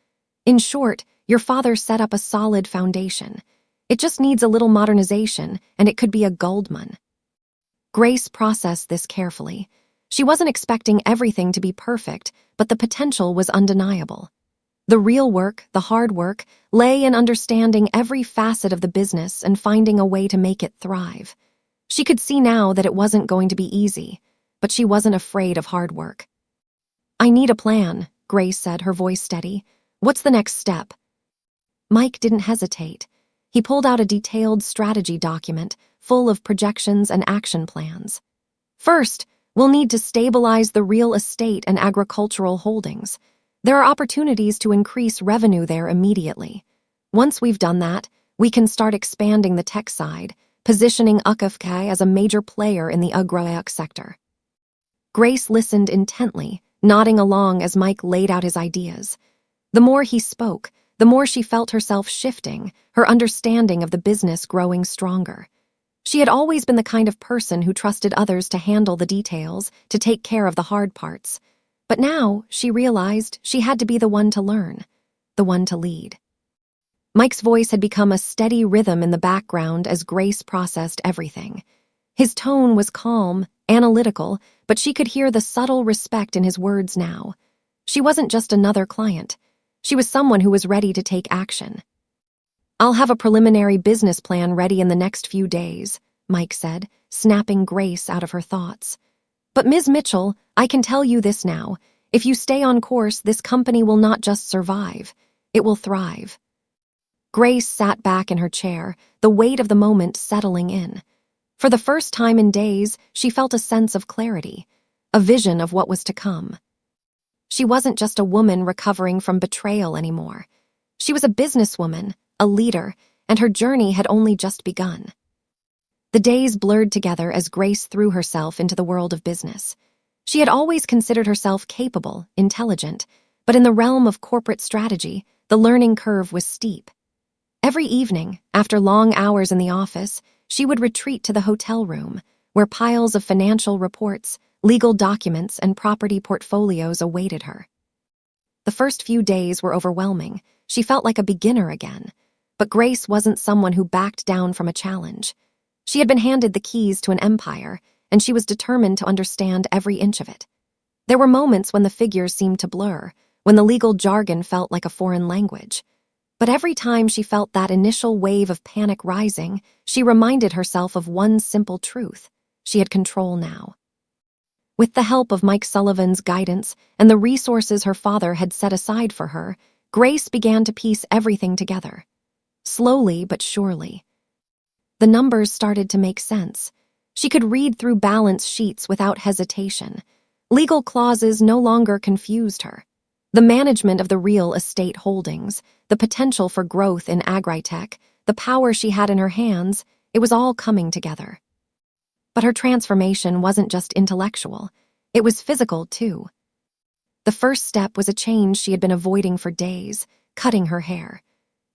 Speaker 1: In short, your father set up a solid foundation. It just needs a little modernization, and it could be a goldmine." Grace processed this carefully. She wasn't expecting everything to be perfect, but the potential was undeniable. The real work, the hard work, lay in understanding every facet of the business and finding a way to make it thrive. She could see now that it wasn't going to be easy, but she wasn't afraid of hard work. "I need a plan," Grace said, her voice steady. "What's the next step?" Mike didn't hesitate. He pulled out a detailed strategy document full of projections and action plans. "First, we'll need to stabilize the real estate and agricultural holdings. There are opportunities to increase revenue there immediately. Once we've done that, we can start expanding the tech side, positioning Ukufk as a major player in the agro sector." Grace listened intently, nodding along as Mike laid out his ideas. The more he spoke, the more she felt herself shifting, her understanding of the business growing stronger. She had always been the kind of person who trusted others to handle the details, to take care of the hard parts. But now, she realized she had to be the one to learn, the one to lead. Mike's voice had become a steady rhythm in the background as Grace processed everything. His tone was calm, analytical, but she could hear the subtle respect in his words now. She wasn't just another client. She was someone who was ready to take action. "I'll have a preliminary business plan ready in the next few days," Mike said, snapping Grace out of her thoughts. "But Ms. Mitchell, I can tell you this now. If you stay on course, this company will not just survive. It will thrive." Grace sat back in her chair, the weight of the moment settling in. For the first time in days, she felt a sense of clarity, a vision of what was to come. She wasn't just a woman recovering from betrayal anymore. She was a businesswoman, a leader, and her journey had only just begun. The days blurred together as Grace threw herself into the world of business. She had always considered herself capable, intelligent, but in the realm of corporate strategy, the learning curve was steep. Every evening, after long hours in the office, she would retreat to the hotel room, where piles of financial reports, legal documents, and property portfolios awaited her. The first few days were overwhelming. She felt like a beginner again. But Grace wasn't someone who backed down from a challenge. She had been handed the keys to an empire, and she was determined to understand every inch of it. There were moments when the figures seemed to blur, when the legal jargon felt like a foreign language. But every time she felt that initial wave of panic rising, she reminded herself of one simple truth: she had control now. With the help of Mike Sullivan's guidance and the resources her father had set aside for her, Grace began to piece everything together. Slowly but surely. The numbers started to make sense. She could read through balance sheets without hesitation. Legal clauses no longer confused her. The management of the real estate holdings, the potential for growth in agritech, the power she had in her hands, it was all coming together. But her transformation wasn't just intellectual. It was physical, too. The first step was a change she had been avoiding for days: cutting her hair.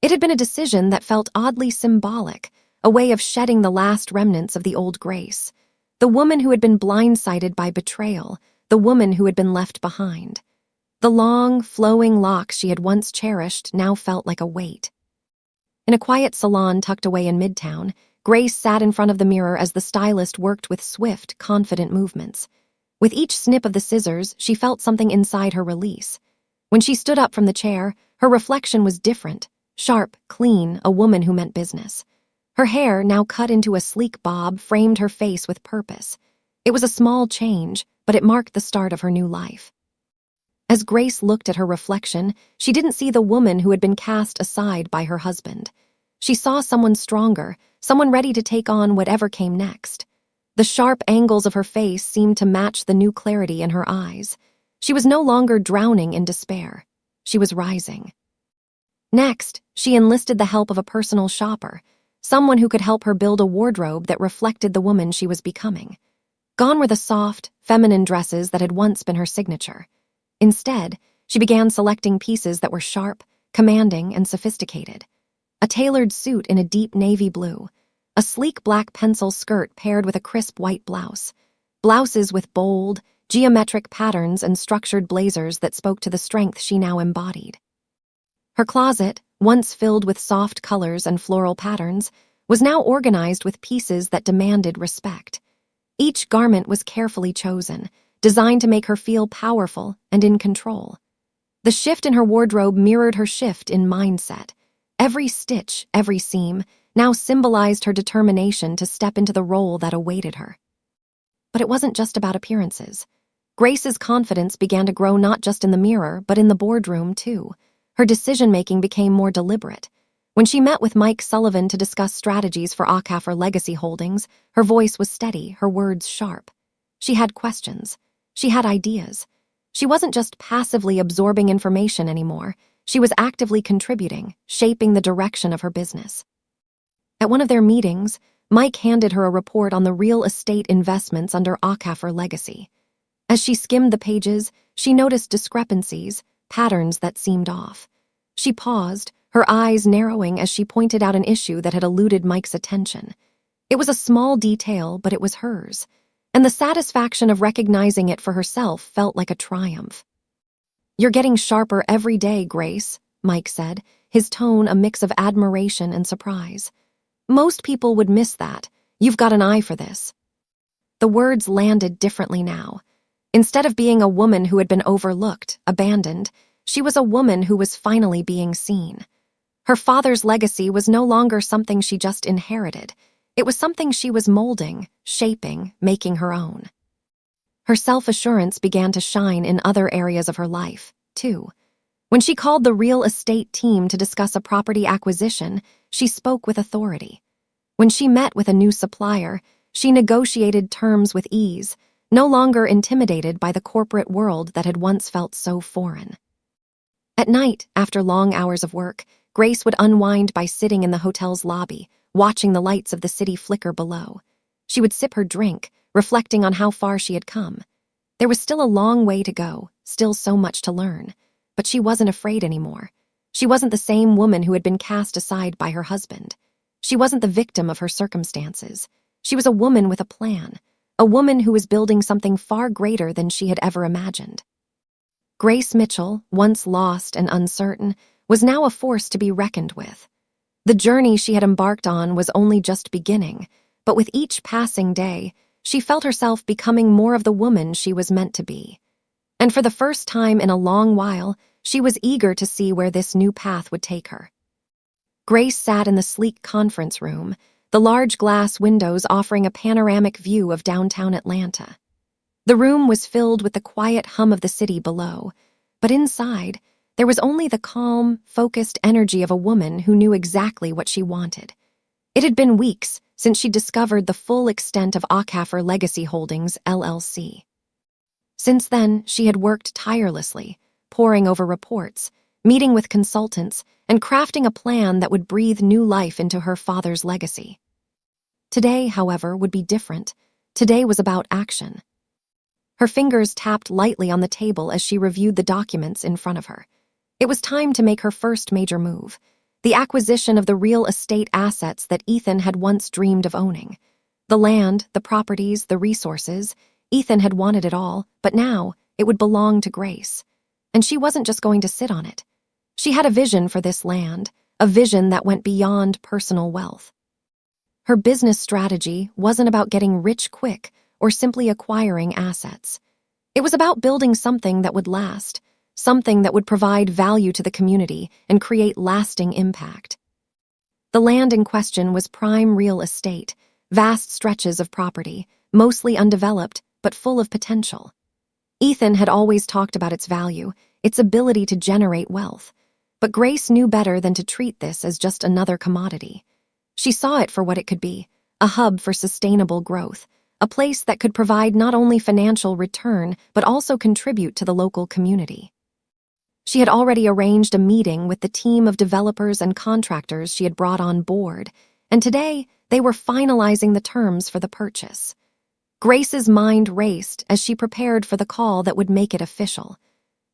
Speaker 1: It had been a decision that felt oddly symbolic, a way of shedding the last remnants of the old Grace. The woman who had been blindsided by betrayal, the woman who had been left behind. The long, flowing locks she had once cherished now felt like a weight. In a quiet salon tucked away in Midtown, Grace sat in front of the mirror as the stylist worked with swift, confident movements. With each snip of the scissors, she felt something inside her release. When she stood up from the chair, her reflection was different: sharp, clean, a woman who meant business. Her hair, now cut into a sleek bob, framed her face with purpose. It was a small change, but it marked the start of her new life. As Grace looked at her reflection, she didn't see the woman who had been cast aside by her husband. She saw someone stronger, someone ready to take on whatever came next. The sharp angles of her face seemed to match the new clarity in her eyes. She was no longer drowning in despair. She was rising. Next, she enlisted the help of a personal shopper, someone who could help her build a wardrobe that reflected the woman she was becoming. Gone were the soft, feminine dresses that had once been her signature. Instead, she began selecting pieces that were sharp, commanding, and sophisticated. A tailored suit in a deep navy blue, a sleek black pencil skirt paired with a crisp white blouse, blouses with bold, geometric patterns and structured blazers that spoke to the strength she now embodied. Her closet, once filled with soft colors and floral patterns, was now organized with pieces that demanded respect. Each garment was carefully chosen, designed to make her feel powerful and in control. The shift in her wardrobe mirrored her shift in mindset. Every stitch, every seam, now symbolized her determination to step into the role that awaited her. But it wasn't just about appearances. Grace's confidence began to grow not just in the mirror, but in the boardroom, too. Her decision-making became more deliberate. When she met with Mike Sullivan to discuss strategies for Acafer legacy holdings, her voice was steady, her words sharp. She had questions. She had ideas. She wasn't just passively absorbing information anymore. She was actively contributing, shaping the direction of her business. At one of their meetings, Mike handed her a report on the real estate investments under Acafer legacy. As she skimmed the pages, she noticed discrepancies, patterns that seemed off. She paused, her eyes narrowing as she pointed out an issue that had eluded Mike's attention. It was a small detail, but it was hers, and the satisfaction of recognizing it for herself felt like a triumph. "You're getting sharper every day, Grace," Mike said, his tone a mix of admiration and surprise. "Most people would miss that. You've got an eye for this." The words landed differently now. Instead of being a woman who had been overlooked, abandoned, she was a woman who was finally being seen. Her father's legacy was no longer something she just inherited. It was something she was molding, shaping, making her own. Her self-assurance began to shine in other areas of her life, too. When she called the real estate team to discuss a property acquisition, she spoke with authority. When she met with a new supplier, she negotiated terms with ease, no longer intimidated by the corporate world that had once felt so foreign. At night, after long hours of work, Grace would unwind by sitting in the hotel's lobby, watching the lights of the city flicker below. She would sip her drink, reflecting on how far she had come. There was still a long way to go, still so much to learn, but she wasn't afraid anymore. She wasn't the same woman who had been cast aside by her husband. She wasn't the victim of her circumstances. She was a woman with a plan, a woman who was building something far greater than she had ever imagined. Grace Mitchell, once lost and uncertain, was now a force to be reckoned with. The journey she had embarked on was only just beginning, but with each passing day, she felt herself becoming more of the woman she was meant to be. And for the first time in a long while, she was eager to see where this new path would take her. Grace sat in the sleek conference room, the large glass windows offering a panoramic view of downtown Atlanta. The room was filled with the quiet hum of the city below, but inside, there was only the calm, focused energy of a woman who knew exactly what she wanted. It had been weeks since she discovered the full extent of Ackhafer Legacy Holdings, LLC. Since then, she had worked tirelessly, poring over reports, meeting with consultants, and crafting a plan that would breathe new life into her father's legacy. Today, however, would be different. Today was about action. Her fingers tapped lightly on the table as she reviewed the documents in front of her. It was time to make her first major move, the acquisition of the real estate assets that Ethan had once dreamed of owning. The land, the properties, the resources. Ethan had wanted it all, but now it would belong to Grace. And she wasn't just going to sit on it. She had a vision for this land, a vision that went beyond personal wealth. Her business strategy wasn't about getting rich quick or simply acquiring assets. It was about building something that would last, something that would provide value to the community and create lasting impact. The land in question was prime real estate, vast stretches of property, mostly undeveloped but full of potential. Ethan had always talked about its value, its ability to generate wealth, but Grace knew better than to treat this as just another commodity. She saw it for what it could be, a hub for sustainable growth, a place that could provide not only financial return but also contribute to the local community. She had already arranged a meeting with the team of developers and contractors she had brought on board, and today they were finalizing the terms for the purchase. Grace's mind raced as she prepared for the call that would make it official.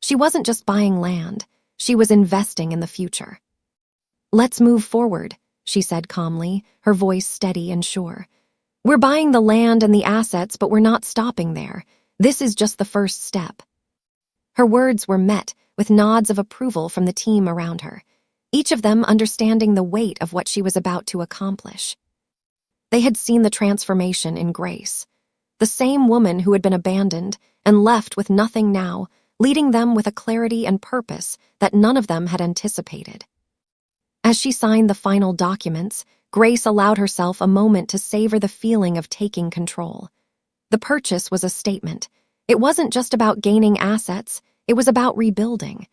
Speaker 1: She wasn't just buying land, she was investing in the future. "Let's move forward," she said calmly, her voice steady and sure. "We're buying the land and the assets, but we're not stopping there. This is just the first step." Her words were met with nods of approval from the team around her, each of them understanding the weight of what she was about to accomplish. They had seen the transformation in Grace, the same woman who had been abandoned and left with nothing now, leading them with a clarity and purpose that none of them had anticipated. As she signed the final documents, Grace allowed herself a moment to savor the feeling of taking control. The purchase was a statement. It wasn't just about gaining assets, it was about rebuilding.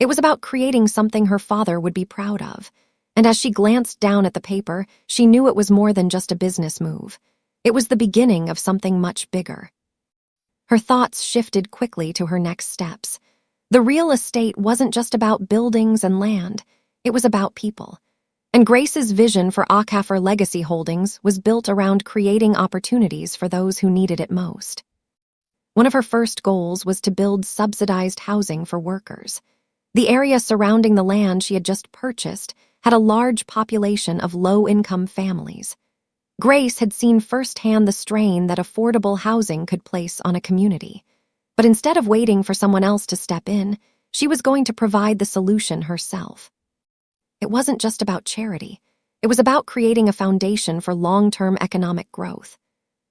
Speaker 1: It was about creating something her father would be proud of. And as she glanced down at the paper, she knew it was more than just a business move. It was the beginning of something much bigger. Her thoughts shifted quickly to her next steps. The real estate wasn't just about buildings and land, it was about people. And Grace's vision for Ackhafer Legacy Holdings was built around creating opportunities for those who needed it most. One of her first goals was to build subsidized housing for workers. The area surrounding the land she had just purchased had a large population of low-income families. Grace had seen firsthand the strain that affordable housing could place on a community. But instead of waiting for someone else to step in, she was going to provide the solution herself. It wasn't just about charity. It was about creating a foundation for long-term economic growth.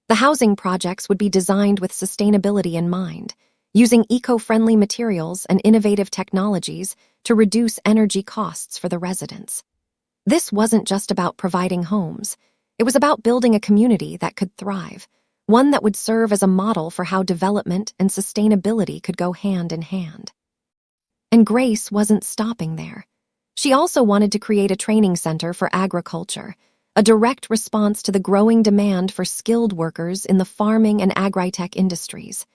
Speaker 1: The housing projects would be designed with sustainability in mind, using eco-friendly materials and innovative technologies to reduce energy costs for the residents. This wasn't just about providing homes. It was about building a community that could thrive, one that would serve as a model for how development and sustainability could go hand in hand. And Grace wasn't stopping there. She also wanted to create a training center for agriculture, a direct response to the growing demand for skilled workers in the farming and agri-tech industries.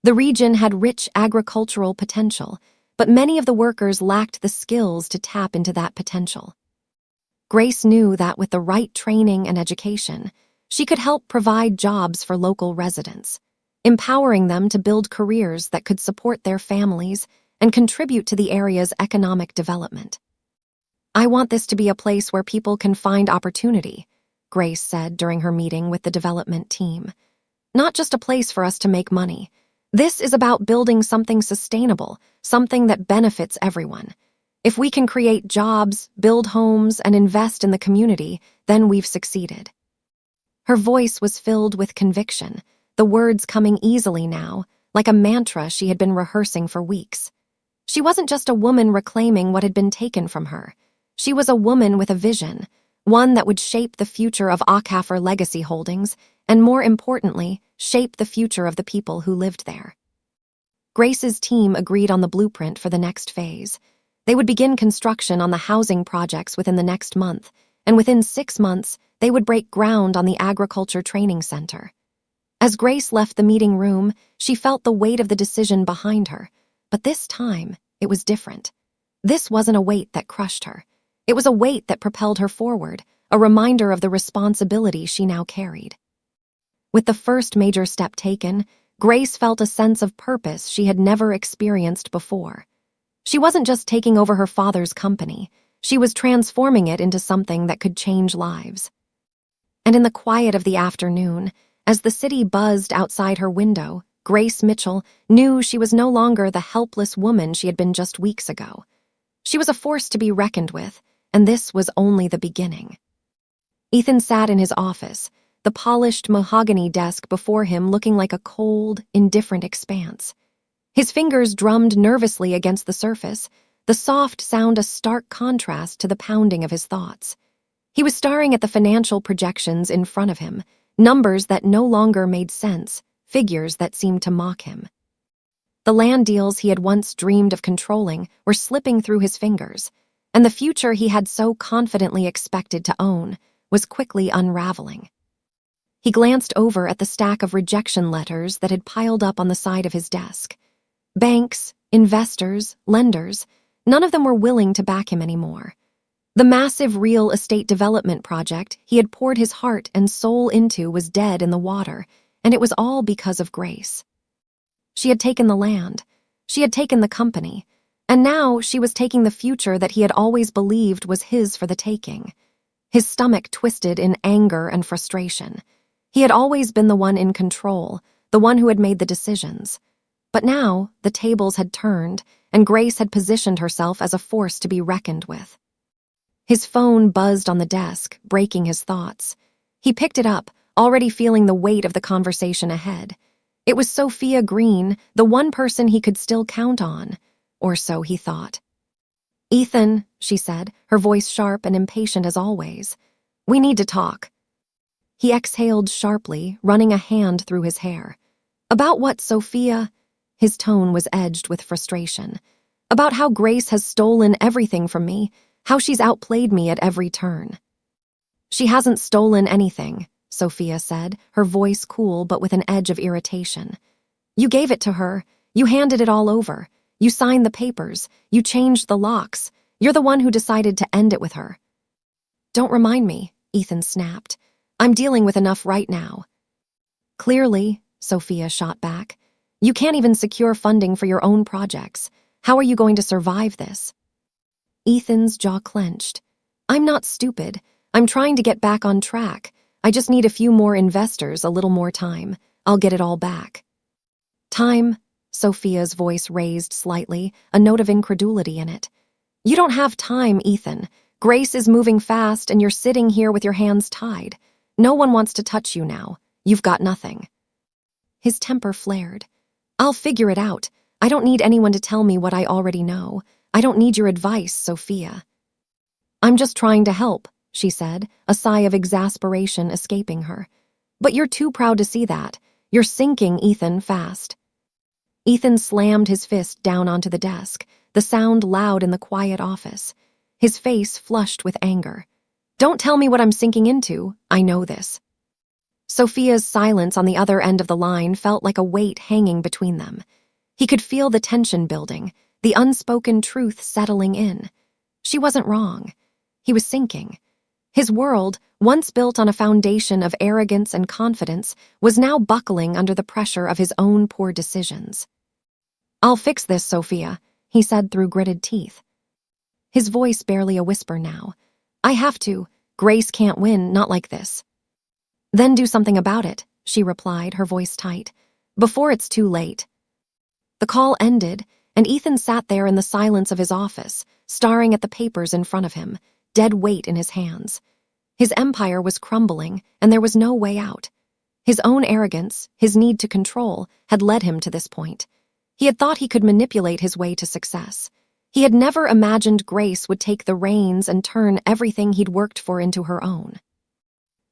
Speaker 1: The region had rich agricultural potential, but many of the workers lacked the skills to tap into that potential. Grace knew that with the right training and education, she could help provide jobs for local residents, empowering them to build careers that could support their families and contribute to the area's economic development. "I want this to be a place where people can find opportunity," Grace said during her meeting with the development team. "Not just a place for us to make money. This is about building something sustainable, something that benefits everyone. If we can create jobs, build homes, and invest in the community, then we've succeeded." Her voice was filled with conviction, the words coming easily now, like a mantra she had been rehearsing for weeks. She wasn't just a woman reclaiming what had been taken from her. She was a woman with a vision, one that would shape the future of Ackhafer Legacy Holdings and, more importantly, shape the future of the people who lived there. Grace's team agreed on the blueprint for the next phase. They would begin construction on the housing projects within the next month, and within 6 months, they would break ground on the Agriculture Training Center. As Grace left the meeting room, she felt the weight of the decision behind her, but this time, it was different. This wasn't a weight that crushed her. It was a weight that propelled her forward, a reminder of the responsibility she now carried. With the first major step taken, Grace felt a sense of purpose she had never experienced before. She wasn't just taking over her father's company, she was transforming it into something that could change lives. And in the quiet of the afternoon, as the city buzzed outside her window, Grace Mitchell knew she was no longer the helpless woman she had been just weeks ago. She was a force to be reckoned with, and this was only the beginning. Ethan sat in his office, the polished mahogany desk before him looking like a cold, indifferent expanse. His fingers drummed nervously against the surface, the soft sound a stark contrast to the pounding of his thoughts. He was staring at the financial projections in front of him, numbers that no longer made sense, figures that seemed to mock him. The land deals he had once dreamed of controlling were slipping through his fingers, and the future he had so confidently expected to own was quickly unraveling. He glanced over at the stack of rejection letters that had piled up on the side of his desk. Banks, investors, lenders, none of them were willing to back him anymore. The massive real estate development project he had poured his heart and soul into was dead in the water, and it was all because of Grace. She had taken the land, she had taken the company, and now she was taking the future that he had always believed was his for the taking. His stomach twisted in anger and frustration. He had always been the one in control, the one who had made the decisions. But now, the tables had turned, and Grace had positioned herself as a force to be reckoned with. His phone buzzed on the desk, breaking his thoughts. He picked it up, already feeling the weight of the conversation ahead. It was Sophia Green, the one person he could still count on, or so he thought. "Ethan," she said, her voice sharp and impatient as always. "We need to talk." He exhaled sharply, running a hand through his hair. "About what, Sophia?" His tone was edged with frustration. "About how Grace has stolen everything from me, how she's outplayed me at every turn." "She hasn't stolen anything," Sophia said, her voice cool but with an edge of irritation. "You gave it to her. You handed it all over. You signed the papers. You changed the locks. You're the one who decided to end it with her." "Don't remind me," Ethan snapped. "I'm dealing with enough right now." "Clearly," Sophia shot back. "You can't even secure funding for your own projects. How are you going to survive this?" Ethan's jaw clenched. "I'm not stupid. I'm trying to get back on track. I just need a few more investors, a little more time. I'll get it all back." "Time?" Sophia's voice raised slightly, a note of incredulity in it. "You don't have time, Ethan. Grace is moving fast and you're sitting here with your hands tied. No one wants to touch you now. You've got nothing." His temper flared. "I'll figure it out. I don't need anyone to tell me what I already know. I don't need your advice, Sophia." "I'm just trying to help," she said, a sigh of exasperation escaping her. "But you're too proud to see that. You're sinking, Ethan, fast." Ethan slammed his fist down onto the desk, the sound loud in the quiet office. His face flushed with anger. "Don't tell me what I'm sinking into. I know this." Sophia's silence on the other end of the line felt like a weight hanging between them. He could feel the tension building, the unspoken truth settling in. She wasn't wrong. He was sinking. His world, once built on a foundation of arrogance and confidence, was now buckling under the pressure of his own poor decisions. "I'll fix this, Sophia," he said through gritted teeth. His voice barely a whisper now. "I have to. Grace can't win, not like this." "Then do something about it," she replied, her voice tight. "Before it's too late." The call ended, and Ethan sat there in the silence of his office, staring at the papers in front of him, dead weight in his hands. His empire was crumbling, and there was no way out. His own arrogance, his need to control, had led him to this point. He had thought he could manipulate his way to success. He had never imagined Grace would take the reins and turn everything he'd worked for into her own.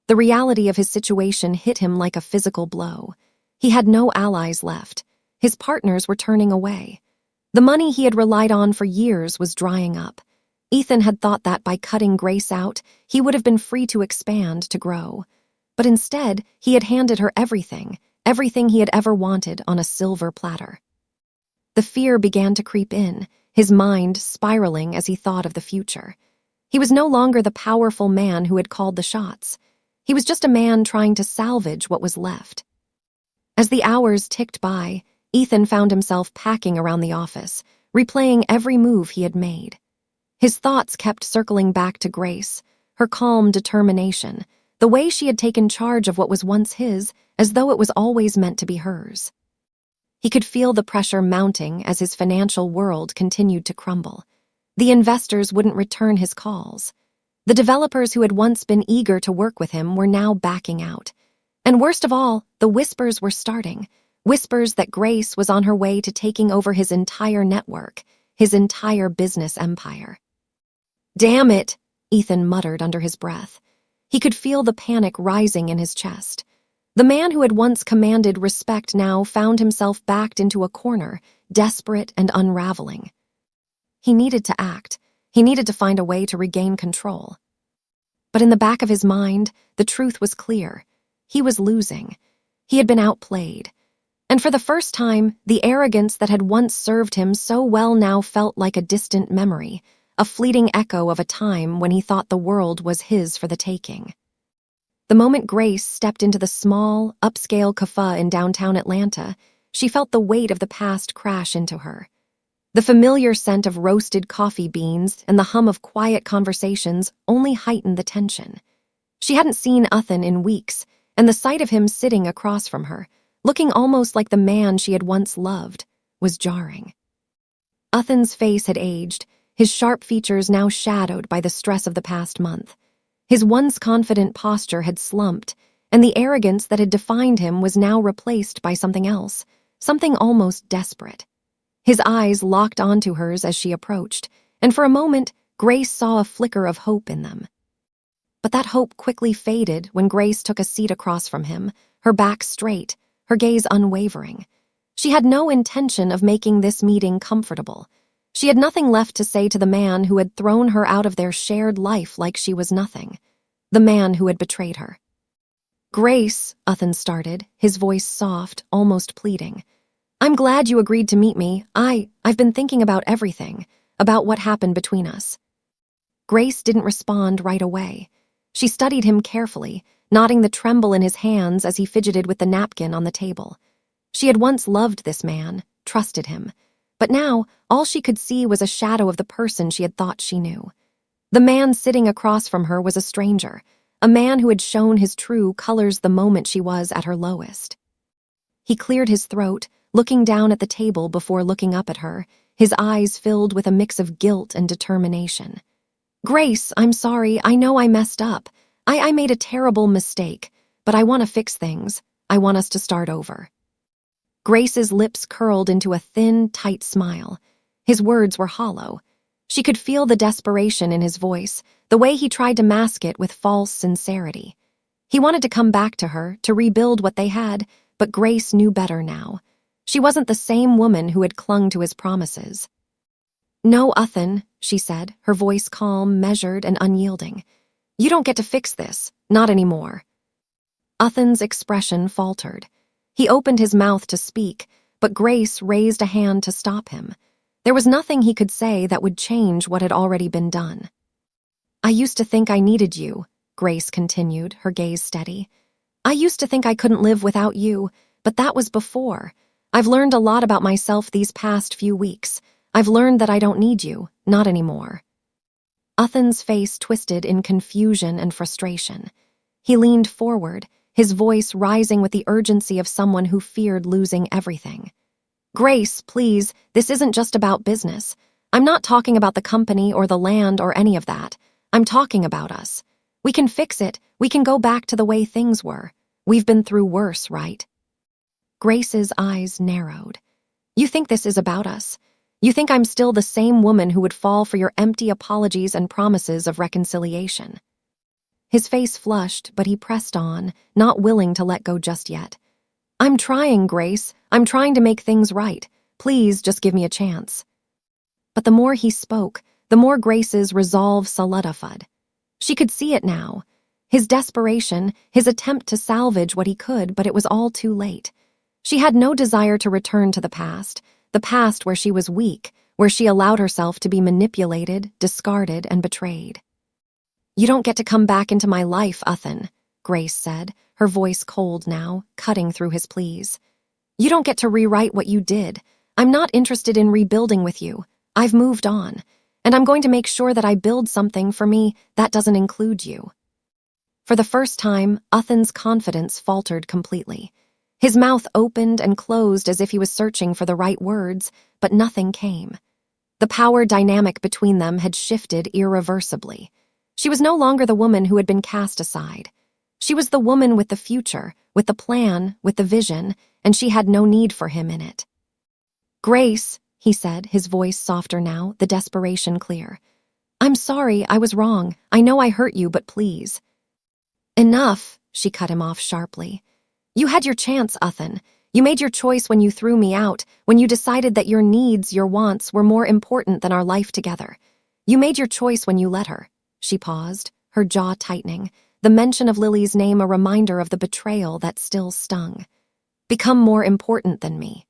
Speaker 1: The reality of his situation hit him like a physical blow. He had no allies left. His partners were turning away. The money he had relied on for years was drying up. Ethan had thought that by cutting Grace out, he would have been free to expand, to grow. But instead, he had handed her everything he had ever wanted on a silver platter. The fear began to creep in, his mind spiraling as he thought of the future. He was no longer the powerful man who had called the shots. He was just a man trying to salvage what was left. As the hours ticked by, Ethan found himself packing around the office, replaying every move he had made. His thoughts kept circling back to Grace, her calm determination, the way she had taken charge of what was once his, as though it was always meant to be hers. He could feel the pressure mounting as his financial world continued to crumble. The investors wouldn't return his calls. The developers who had once been eager to work with him were now backing out. And worst of all, the whispers were starting. Whispers that Grace was on her way to taking over his entire network, his entire business empire. "Damn it," Ethan muttered under his breath. He could feel the panic rising in his chest. The man who had once commanded respect now found himself backed into a corner, desperate and unraveling. He needed to act. He needed to find a way to regain control. But in the back of his mind, the truth was clear. He was losing. He had been outplayed. And for the first time, the arrogance that had once served him so well now felt like a distant memory, a fleeting echo of a time when he thought the world was his for the taking. The moment Grace stepped into the small, upscale cafe in downtown Atlanta, she felt the weight of the past crash into her. The familiar scent of roasted coffee beans and the hum of quiet conversations only heightened the tension. She hadn't seen Ethan in weeks, and the sight of him sitting across from her, looking almost like the man she had once loved, was jarring. Ethan's face had aged, his sharp features now shadowed by the stress of the past month. His once confident posture had slumped, and the arrogance that had defined him was now replaced by something else, something almost desperate. His eyes locked onto hers as she approached, and for a moment, Grace saw a flicker of hope in them. But that hope quickly faded when Grace took a seat across from him, her back straight, her gaze unwavering. She had no intention of making this meeting comfortable. She had nothing left to say to the man who had thrown her out of their shared life like she was nothing, the man who had betrayed her. "Grace," Ethan started, his voice soft, almost pleading. "I'm glad you agreed to meet me. I've been thinking about everything, about what happened between us." Grace didn't respond right away. She studied him carefully, noting the tremble in his hands as he fidgeted with the napkin on the table. She had once loved this man, trusted him, but now all she could see was a shadow of the person she had thought she knew. The man sitting across from her was a stranger, a man who had shown his true colors the moment she was at her lowest. He cleared his throat, looking down at the table before looking up at her, his eyes filled with a mix of guilt and determination. "Grace, I'm sorry. I know I messed up. I made a terrible mistake, but I want to fix things. I want us to start over." Grace's lips curled into a thin, tight smile. His words were hollow. She could feel the desperation in his voice, the way he tried to mask it with false sincerity. He wanted to come back to her, to rebuild what they had, but Grace knew better now. She wasn't the same woman who had clung to his promises. "No, Ethan," she said, her voice calm, measured, and unyielding. "You don't get to fix this, not anymore." Ethan's expression faltered. He opened his mouth to speak, but Grace raised a hand to stop him. There was nothing he could say that would change what had already been done. "I used to think I needed you," Grace continued, her gaze steady. "I used to think I couldn't live without you, but that was before. I've learned a lot about myself these past few weeks. I've learned that I don't need you, not anymore." Ethan's face twisted in confusion and frustration. He leaned forward, his voice rising with the urgency of someone who feared losing everything. "Grace, please, this isn't just about business. I'm not talking about the company or the land or any of that. I'm talking about us. We can fix it. We can go back to the way things were. We've been through worse, right?" Grace's eyes narrowed. "You think this is about us? You think I'm still the same woman who would fall for your empty apologies and promises of reconciliation." His face flushed, but he pressed on, not willing to let go just yet. "I'm trying, Grace. I'm trying to make things right. Please just give me a chance." But the more he spoke, the more Grace's resolve solidified. She could see it now. His desperation, his attempt to salvage what he could, but it was all too late. She had no desire to return to the past where she was weak, where she allowed herself to be manipulated, discarded, and betrayed. "You don't get to come back into my life, Uthan," Grace said, her voice cold now, cutting through his pleas. "You don't get to rewrite what you did. I'm not interested in rebuilding with you. I've moved on, and I'm going to make sure that I build something for me that doesn't include you." For the first time, Uthan's confidence faltered completely. His mouth opened and closed as if he was searching for the right words, but nothing came. The power dynamic between them had shifted irreversibly. She was no longer the woman who had been cast aside. She was the woman with the future, with the plan, with the vision, and she had no need for him in it. "Grace," he said, his voice softer now, the desperation clear. "I'm sorry, I was wrong. I know I hurt you, but please." "Enough," she cut him off sharply. "You had your chance, Uthan. You made your choice when you threw me out, when you decided that your needs, your wants, were more important than our life together. You made your choice when you let her." She paused, her jaw tightening, the mention of Lily's name a reminder of the betrayal that still stung. "Become more important than me."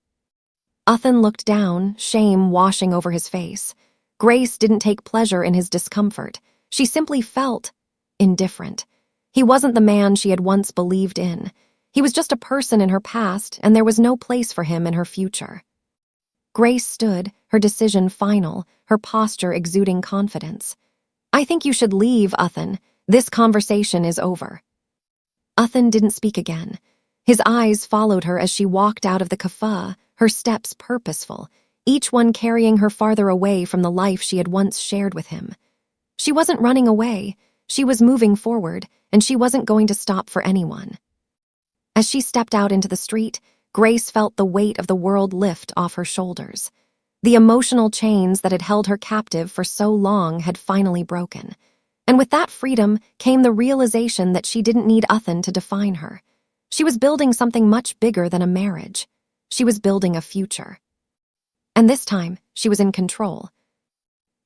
Speaker 1: Uthan looked down, shame washing over his face. Grace didn't take pleasure in his discomfort. She simply felt indifferent. He wasn't the man she had once believed in. He was just a person in her past, and there was no place for him in her future. Grace stood, her decision final, her posture exuding confidence. "I think you should leave, Uthan. This conversation is over." Uthan didn't speak again. His eyes followed her as she walked out of the cafe, her steps purposeful, each one carrying her farther away from the life she had once shared with him. She wasn't running away. She was moving forward, and she wasn't going to stop for anyone. As she stepped out into the street, Grace felt the weight of the world lift off her shoulders. The emotional chains that had held her captive for so long had finally broken. And with that freedom came the realization that she didn't need Uthan to define her. She was building something much bigger than a marriage. She was building a future. And this time, she was in control.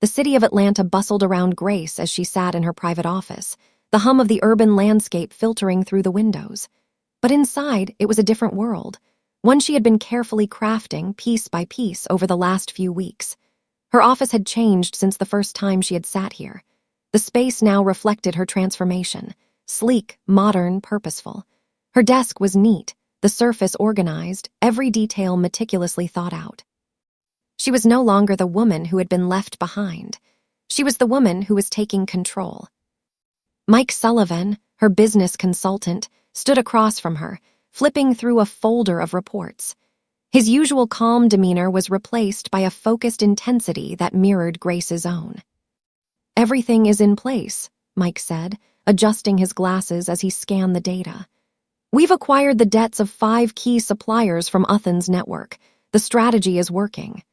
Speaker 1: The city of Atlanta bustled around Grace as she sat in her private office, the hum of the urban landscape filtering through the windows. But inside, it was a different world, one she had been carefully crafting piece by piece over the last few weeks. Her office had changed since the first time she had sat here. The space now reflected her transformation, sleek, modern, purposeful. Her desk was neat, the surface organized, every detail meticulously thought out. She was no longer the woman who had been left behind. She was the woman who was taking control. Mike Sullivan, her business consultant, stood across from her, flipping through a folder of reports. His usual calm demeanor was replaced by a focused intensity that mirrored Grace's own. "Everything is in place," Mike said, adjusting his glasses as he scanned the data. "We've acquired the debts of 5 key suppliers from Uthan's network. The strategy is working.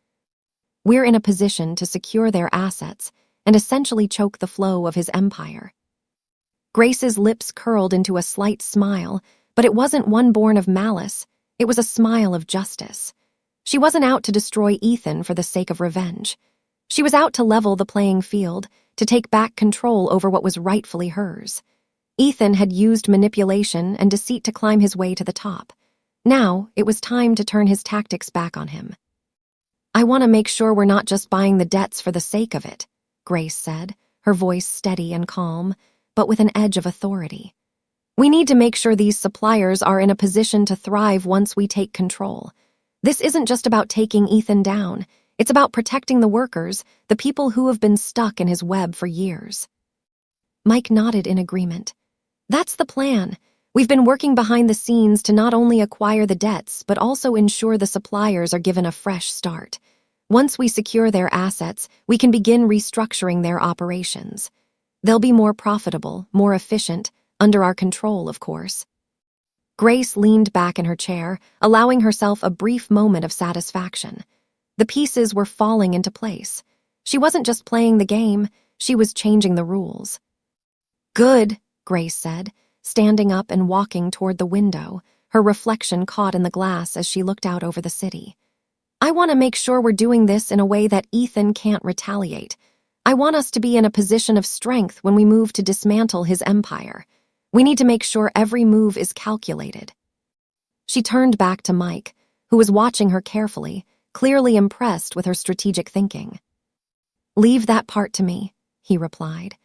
Speaker 1: We're in a position to secure their assets and essentially choke the flow of his empire." Grace's lips curled into a slight smile, but it wasn't one born of malice. It was a smile of justice. She wasn't out to destroy Ethan for the sake of revenge. She was out to level the playing field, to take back control over what was rightfully hers. Ethan had used manipulation and deceit to climb his way to the top. Now, it was time to turn his tactics back on him. "I want to make sure we're not just buying the debts for the sake of it," Grace said, her voice steady and calm, but with an edge of authority. "We need to make sure these suppliers are in a position to thrive once we take control. This isn't just about taking Ethan down. It's about protecting the workers, the people who have been stuck in his web for years." Mike nodded in agreement. "That's the plan. We've been working behind the scenes to not only acquire the debts, but also ensure the suppliers are given a fresh start. Once we secure their assets, we can begin restructuring their operations. They'll be more profitable, more efficient, under our control, of course." Grace leaned back in her chair, allowing herself a brief moment of satisfaction. The pieces were falling into place. She wasn't just playing the game, she was changing the rules. "Good," Grace said, standing up and walking toward the window, her reflection caught in the glass as she looked out over the city. "I want to make sure we're doing this in a way that Ethan can't retaliate. I want us to be in a position of strength when we move to dismantle his empire. We need to make sure every move is calculated." She turned back to Mike, who was watching her carefully, clearly impressed with her strategic thinking. "Leave that part to me," he replied.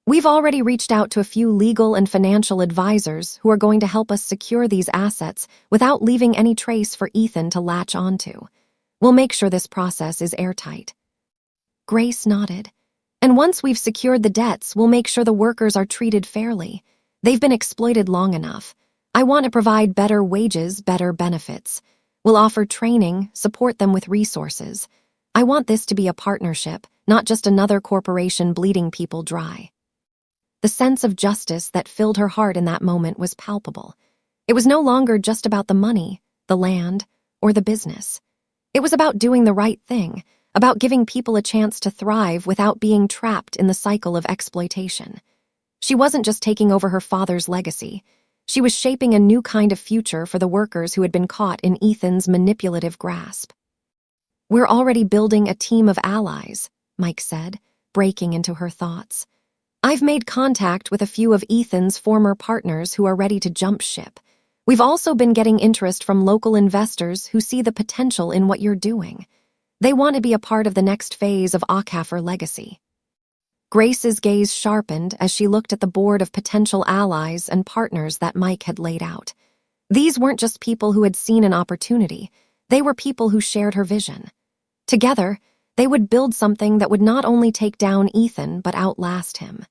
Speaker 1: "We've already reached out to a few legal and financial advisors who are going to help us secure these assets without leaving any trace for Ethan to latch onto. We'll make sure this process is airtight." Grace nodded. "And once we've secured the debts, we'll make sure the workers are treated fairly. They've been exploited long enough. I want to provide better wages, better benefits. We'll offer training, support them with resources. I want this to be a partnership, not just another corporation bleeding people dry." The sense of justice that filled her heart in that moment was palpable. It was no longer just about the money, the land, or the business. It was about doing the right thing, about giving people a chance to thrive without being trapped in the cycle of exploitation. She wasn't just taking over her father's legacy. She was shaping a new kind of future for the workers who had been caught in Ethan's manipulative grasp. "We're already building a team of allies," Mike said, breaking into her thoughts. "I've made contact with a few of Ethan's former partners who are ready to jump ship. We've also been getting interest from local investors who see the potential in what you're doing. They want to be a part of the next phase of Aakhafer legacy." Grace's gaze sharpened as she looked at the board of potential allies and partners that Mike had laid out. These weren't just people who had seen an opportunity, they were people who shared her vision. Together, they would build something that would not only take down Ethan but outlast him.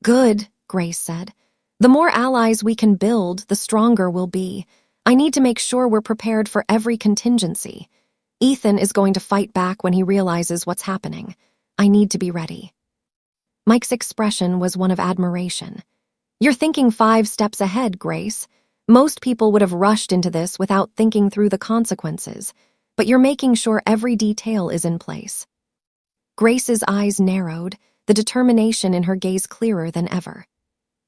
Speaker 1: "Good," Grace said. "The more allies we can build, the stronger we'll be. I need to make sure we're prepared for every contingency. Ethan is going to fight back when he realizes what's happening. I need to be ready." Mike's expression was one of admiration. "You're thinking 5 steps ahead, Grace. Most people would have rushed into this without thinking through the consequences, but you're making sure every detail is in place." Grace's eyes narrowed, the determination in her gaze clearer than ever.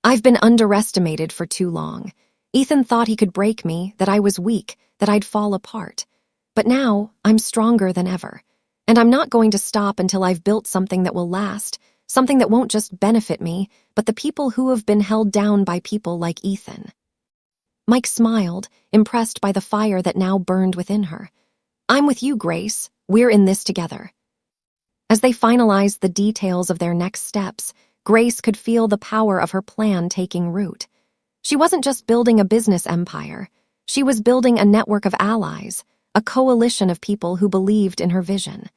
Speaker 1: "I've been underestimated for too long. Ethan thought he could break me, that I was weak, that I'd fall apart. But now, I'm stronger than ever. And I'm not going to stop until I've built something that will last, something that won't just benefit me, but the people who have been held down by people like Ethan." Mike smiled, impressed by the fire that now burned within her. "I'm with you, Grace. We're in this together." As they finalized the details of their next steps, Grace could feel the power of her plan taking root. She wasn't just building a business empire. She was building a network of allies, a coalition of people who believed in her vision.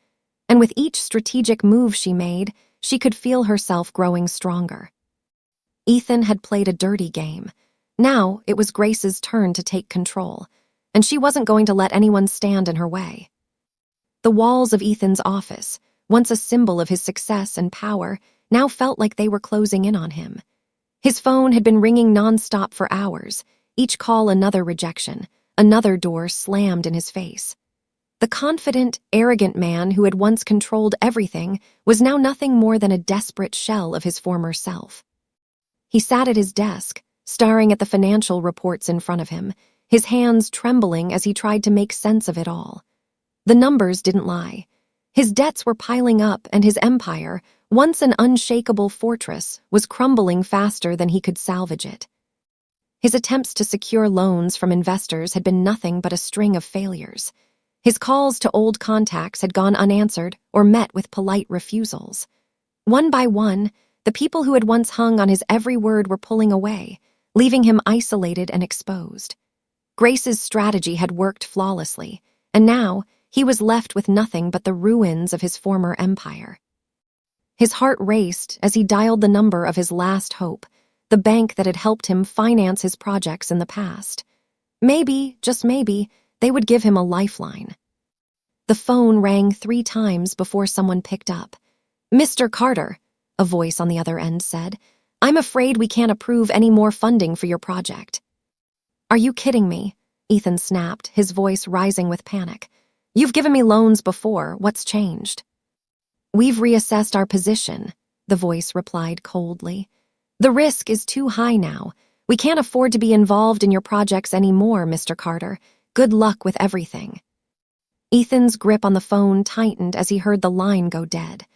Speaker 1: And with each strategic move she made, she could feel herself growing stronger. Ethan had played a dirty game. Now it was Grace's turn to take control, and she wasn't going to let anyone stand in her way. The walls of Ethan's office, once a symbol of his success and power, now felt like they were closing in on him. His phone had been ringing nonstop for hours, each call another rejection, another door slammed in his face. The confident, arrogant man who had once controlled everything was now nothing more than a desperate shell of his former self. He sat at his desk, staring at the financial reports in front of him, his hands trembling as he tried to make sense of it all. The numbers didn't lie. His debts were piling up, and his empire, once an unshakable fortress, was crumbling faster than he could salvage it. His attempts to secure loans from investors had been nothing but a string of failures. His calls to old contacts had gone unanswered or met with polite refusals. One by one, the people who had once hung on his every word were pulling away, leaving him isolated and exposed. Grace's strategy had worked flawlessly, and now he was left with nothing but the ruins of his former empire. His heart raced as he dialed the number of his last hope, the bank that had helped him finance his projects in the past. Maybe, just maybe, they would give him a lifeline. The phone rang 3 times before someone picked up. "Mr. Carter," a voice on the other end said, "I'm afraid we can't approve any more funding for your project." "Are you kidding me?" Ethan snapped, his voice rising with panic. You've given me loans before. What's changed? We've reassessed our position, the voice replied coldly. The risk is too high now. We can't afford to be involved in your projects anymore, Mr. Carter. Good luck with everything. Ethan's grip on the phone tightened as he heard the line go dead.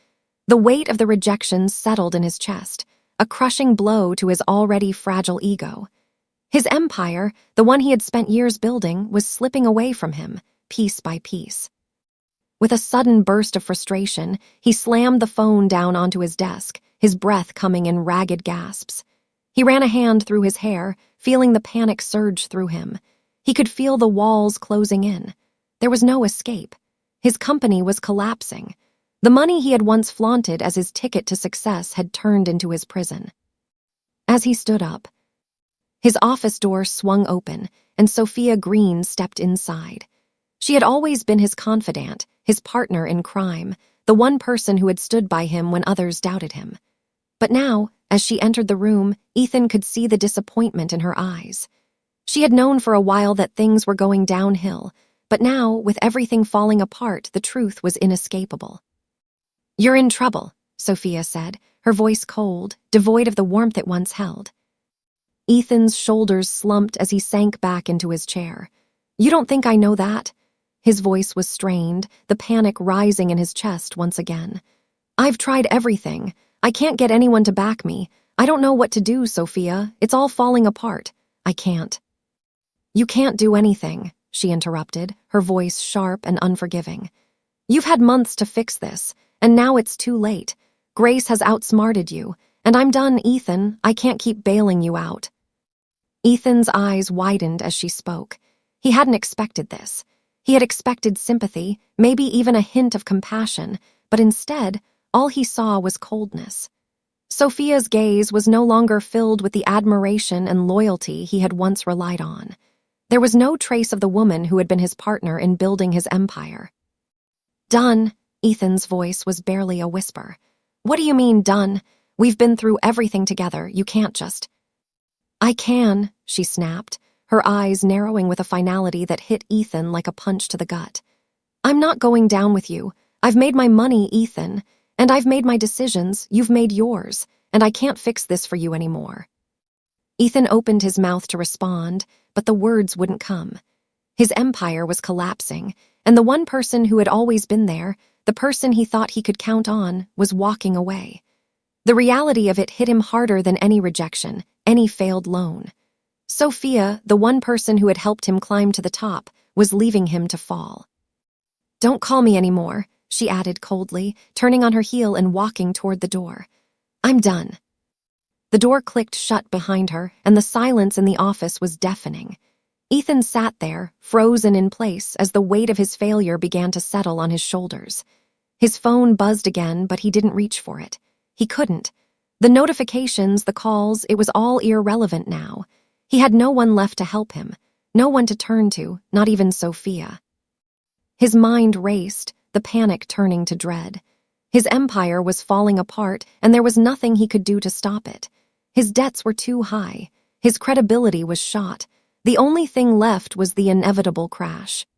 Speaker 1: The weight of the rejection settled in his chest, a crushing blow to his already fragile ego. His empire, the one he had spent years building, was slipping away from him, piece by piece. With a sudden burst of frustration, he slammed the phone down onto his desk, his breath coming in ragged gasps. He ran a hand through his hair, feeling the panic surge through him. He could feel the walls closing in. There was no escape. His company was collapsing. The money he had once flaunted as his ticket to success had turned into his prison. As he stood up, his office door swung open, and Sophia Green stepped inside. She had always been his confidant, his partner in crime, the one person who had stood by him when others doubted him. But now, as she entered the room, Ethan could see the disappointment in her eyes. She had known for a while that things were going downhill, but now, with everything falling apart, the truth was inescapable. "You're in trouble," Sophia said, her voice cold, devoid of the warmth it once held. Ethan's shoulders slumped as he sank back into his chair. "You don't think I know that?" His voice was strained, the panic rising in his chest once again. "I've tried everything. I can't get anyone to back me. I don't know what to do, Sophia. It's all falling apart. I can't." "You can't do anything," she interrupted, her voice sharp and unforgiving. "You've had months to fix this, and now it's too late. Grace has outsmarted you, and I'm done, Ethan. I can't keep bailing you out." Ethan's eyes widened as she spoke. He hadn't expected this. He had expected sympathy, maybe even a hint of compassion, but instead, all he saw was coldness. Sophia's gaze was no longer filled with the admiration and loyalty he had once relied on. There was no trace of the woman who had been his partner in building his empire. "Done," Ethan's voice was barely a whisper. "What do you mean, done? We've been through everything together. You can't just—" "I can," she snapped, her eyes narrowing with a finality that hit Ethan like a punch to the gut. "I'm not going down with you. I've made my money, Ethan, and I've made my decisions. You've made yours, and I can't fix this for you anymore." Ethan opened his mouth to respond, but the words wouldn't come. His empire was collapsing, and the one person who had always been there, the person he thought he could count on, was walking away. The reality of it hit him harder than any rejection, any failed loan. Sophia, the one person who had helped him climb to the top, was leaving him to fall. "Don't call me anymore," she added coldly, turning on her heel and walking toward the door. "I'm done." The door clicked shut behind her, and the silence in the office was deafening. Ethan sat there, frozen in place, as the weight of his failure began to settle on his shoulders. His phone buzzed again, but he didn't reach for it. He couldn't. The notifications, the calls, it was all irrelevant now. He had no one left to help him, no one to turn to, not even Sophia. His mind raced, the panic turning to dread. His empire was falling apart, and there was nothing he could do to stop it. His debts were too high. His credibility was shot. The only thing left was the inevitable crash.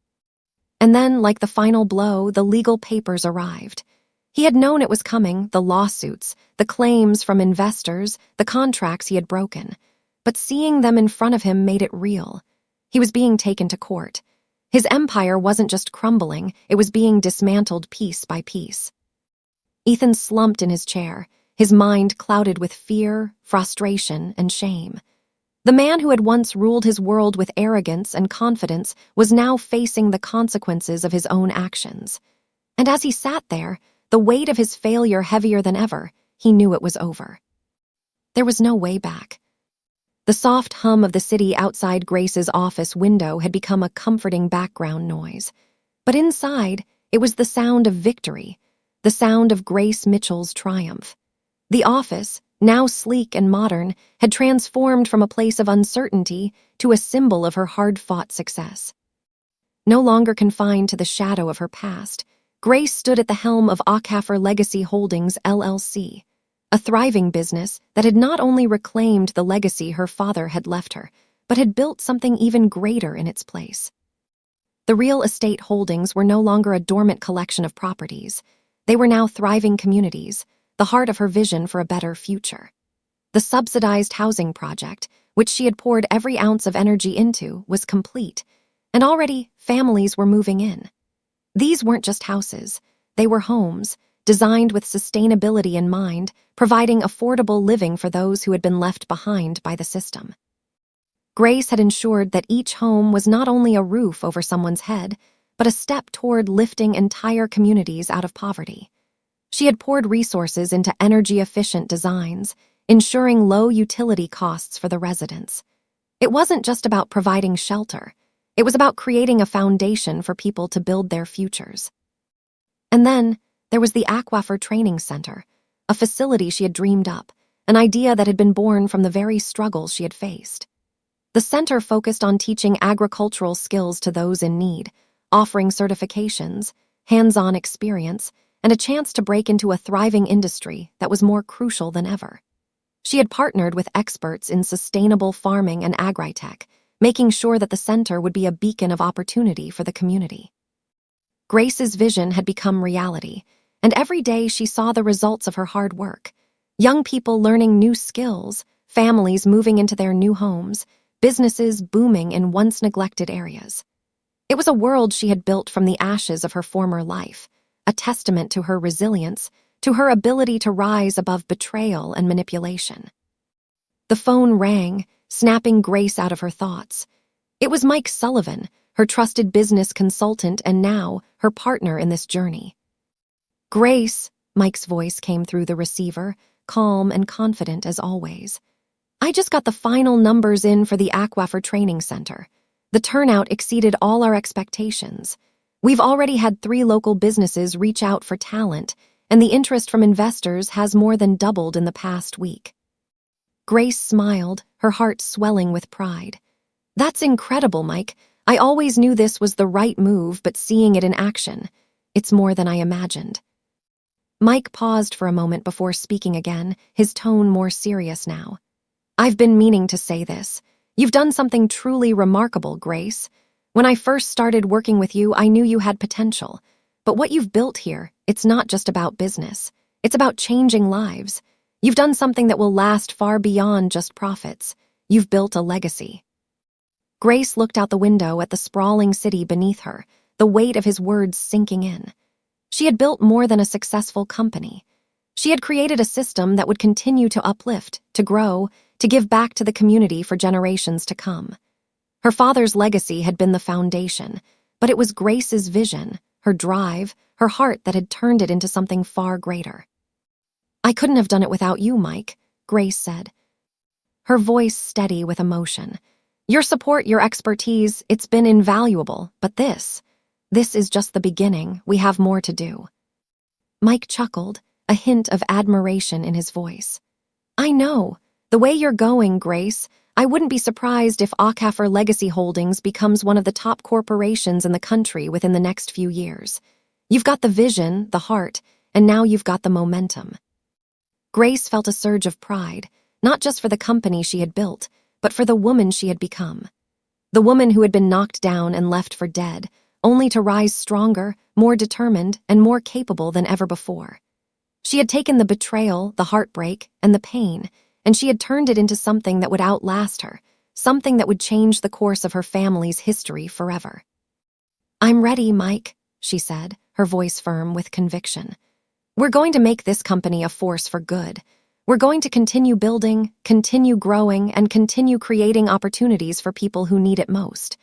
Speaker 1: And then, like the final blow, the legal papers arrived. He had known it was coming, the lawsuits, the claims from investors, the contracts he had broken. But seeing them in front of him made it real. He was being taken to court. His empire wasn't just crumbling, it was being dismantled piece by piece. Ethan slumped in his chair, his mind clouded with fear, frustration, and shame. The man who had once ruled his world with arrogance and confidence was now facing the consequences of his own actions. And as he sat there, the weight of his failure heavier than ever, he knew it was over. There was no way back. The soft hum of the city outside Grace's office window had become a comforting background noise. But inside, it was the sound of victory, the sound of Grace Mitchell's triumph. The office, now sleek and modern, had transformed from a place of uncertainty to a symbol of her hard-fought success. No longer confined to the shadow of her past, Grace stood at the helm of Ackhafer Legacy Holdings, LLC, a thriving business that had not only reclaimed the legacy her father had left her, but had built something even greater in its place. The real estate holdings were no longer a dormant collection of properties. They were now thriving communities, the heart of her vision for a better future. The subsidized housing project, which she had poured every ounce of energy into, was complete, and already families were moving in. These weren't just houses, they were homes, designed with sustainability in mind, providing affordable living for those who had been left behind by the system. Grace had ensured that each home was not only a roof over someone's head, but a step toward lifting entire communities out of poverty. She had poured resources into energy-efficient designs, ensuring low utility costs for the residents. It wasn't just about providing shelter. It was about creating a foundation for people to build their futures. And then, there was the Aquifer Training Center, a facility she had dreamed up, an idea that had been born from the very struggles she had faced. The center focused on teaching agricultural skills to those in need, offering certifications, hands-on experience, and a chance to break into a thriving industry that was more crucial than ever. She had partnered with experts in sustainable farming and agri-tech, making sure that the center would be a beacon of opportunity for the community. Grace's vision had become reality, and every day she saw the results of her hard work. Young people learning new skills, families moving into their new homes, businesses booming in once neglected areas. It was a world she had built from the ashes of her former life, a testament to her resilience, to her ability to rise above betrayal and manipulation. The phone rang, snapping Grace out of her thoughts. It was Mike Sullivan, her trusted business consultant and now her partner in this journey. "Grace," Mike's voice came through the receiver, calm and confident as always. "I just got the final numbers in for the Aquifer Training Center. The turnout exceeded all our expectations. We've already had 3 local businesses reach out for talent, and the interest from investors has more than doubled in the past week." Grace smiled, her heart swelling with pride. "That's incredible, Mike. I always knew this was the right move, but seeing it in action, it's more than I imagined." Mike paused for a moment before speaking again, his tone more serious now. "I've been meaning to say this. You've done something truly remarkable, Grace. When I first started working with you, I knew you had potential. But what you've built here, it's not just about business. It's about changing lives. You've done something that will last far beyond just profits. You've built a legacy." Grace looked out the window at the sprawling city beneath her, the weight of his words sinking in. She had built more than a successful company. She had created a system that would continue to uplift, to grow, to give back to the community for generations to come. Her father's legacy had been the foundation, but it was Grace's vision, her drive, her heart that had turned it into something far greater. "I couldn't have done it without you, Mike," Grace said, her voice steady with emotion. "Your support, your expertise, it's been invaluable, but this is just the beginning. We have more to do." Mike chuckled, a hint of admiration in his voice. "I know. The way you're going, Grace, I wouldn't be surprised if Aquifer Legacy Holdings becomes one of the top corporations in the country within the next few years. You've got the vision, the heart, and now you've got the momentum." Grace felt a surge of pride, not just for the company she had built, but for the woman she had become. The woman who had been knocked down and left for dead, only to rise stronger, more determined, and more capable than ever before. She had taken the betrayal, the heartbreak, and the pain, and she had turned it into something that would outlast her, something that would change the course of her family's history forever. "I'm ready, Mike," she said, her voice firm with conviction. "We're going to make this company a force for good. We're going to continue building, continue growing, and continue creating opportunities for people who need it most.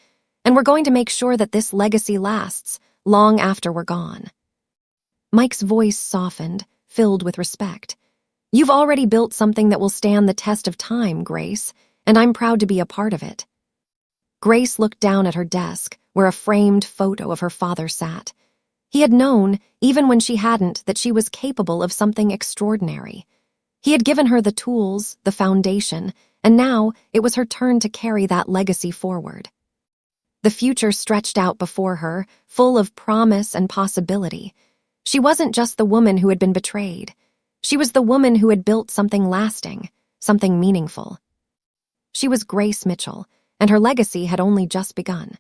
Speaker 1: And we're going to make sure that this legacy lasts, long after we're gone." Mike's voice softened, filled with respect. "You've already built something that will stand the test of time, Grace, and I'm proud to be a part of it." Grace looked down at her desk, where a framed photo of her father sat. He had known, even when she hadn't, that she was capable of something extraordinary. He had given her the tools, the foundation, and now it was her turn to carry that legacy forward. The future stretched out before her, full of promise and possibility. She wasn't just the woman who had been betrayed. She was the woman who had built something lasting, something meaningful. She was Grace Mitchell, and her legacy had only just begun.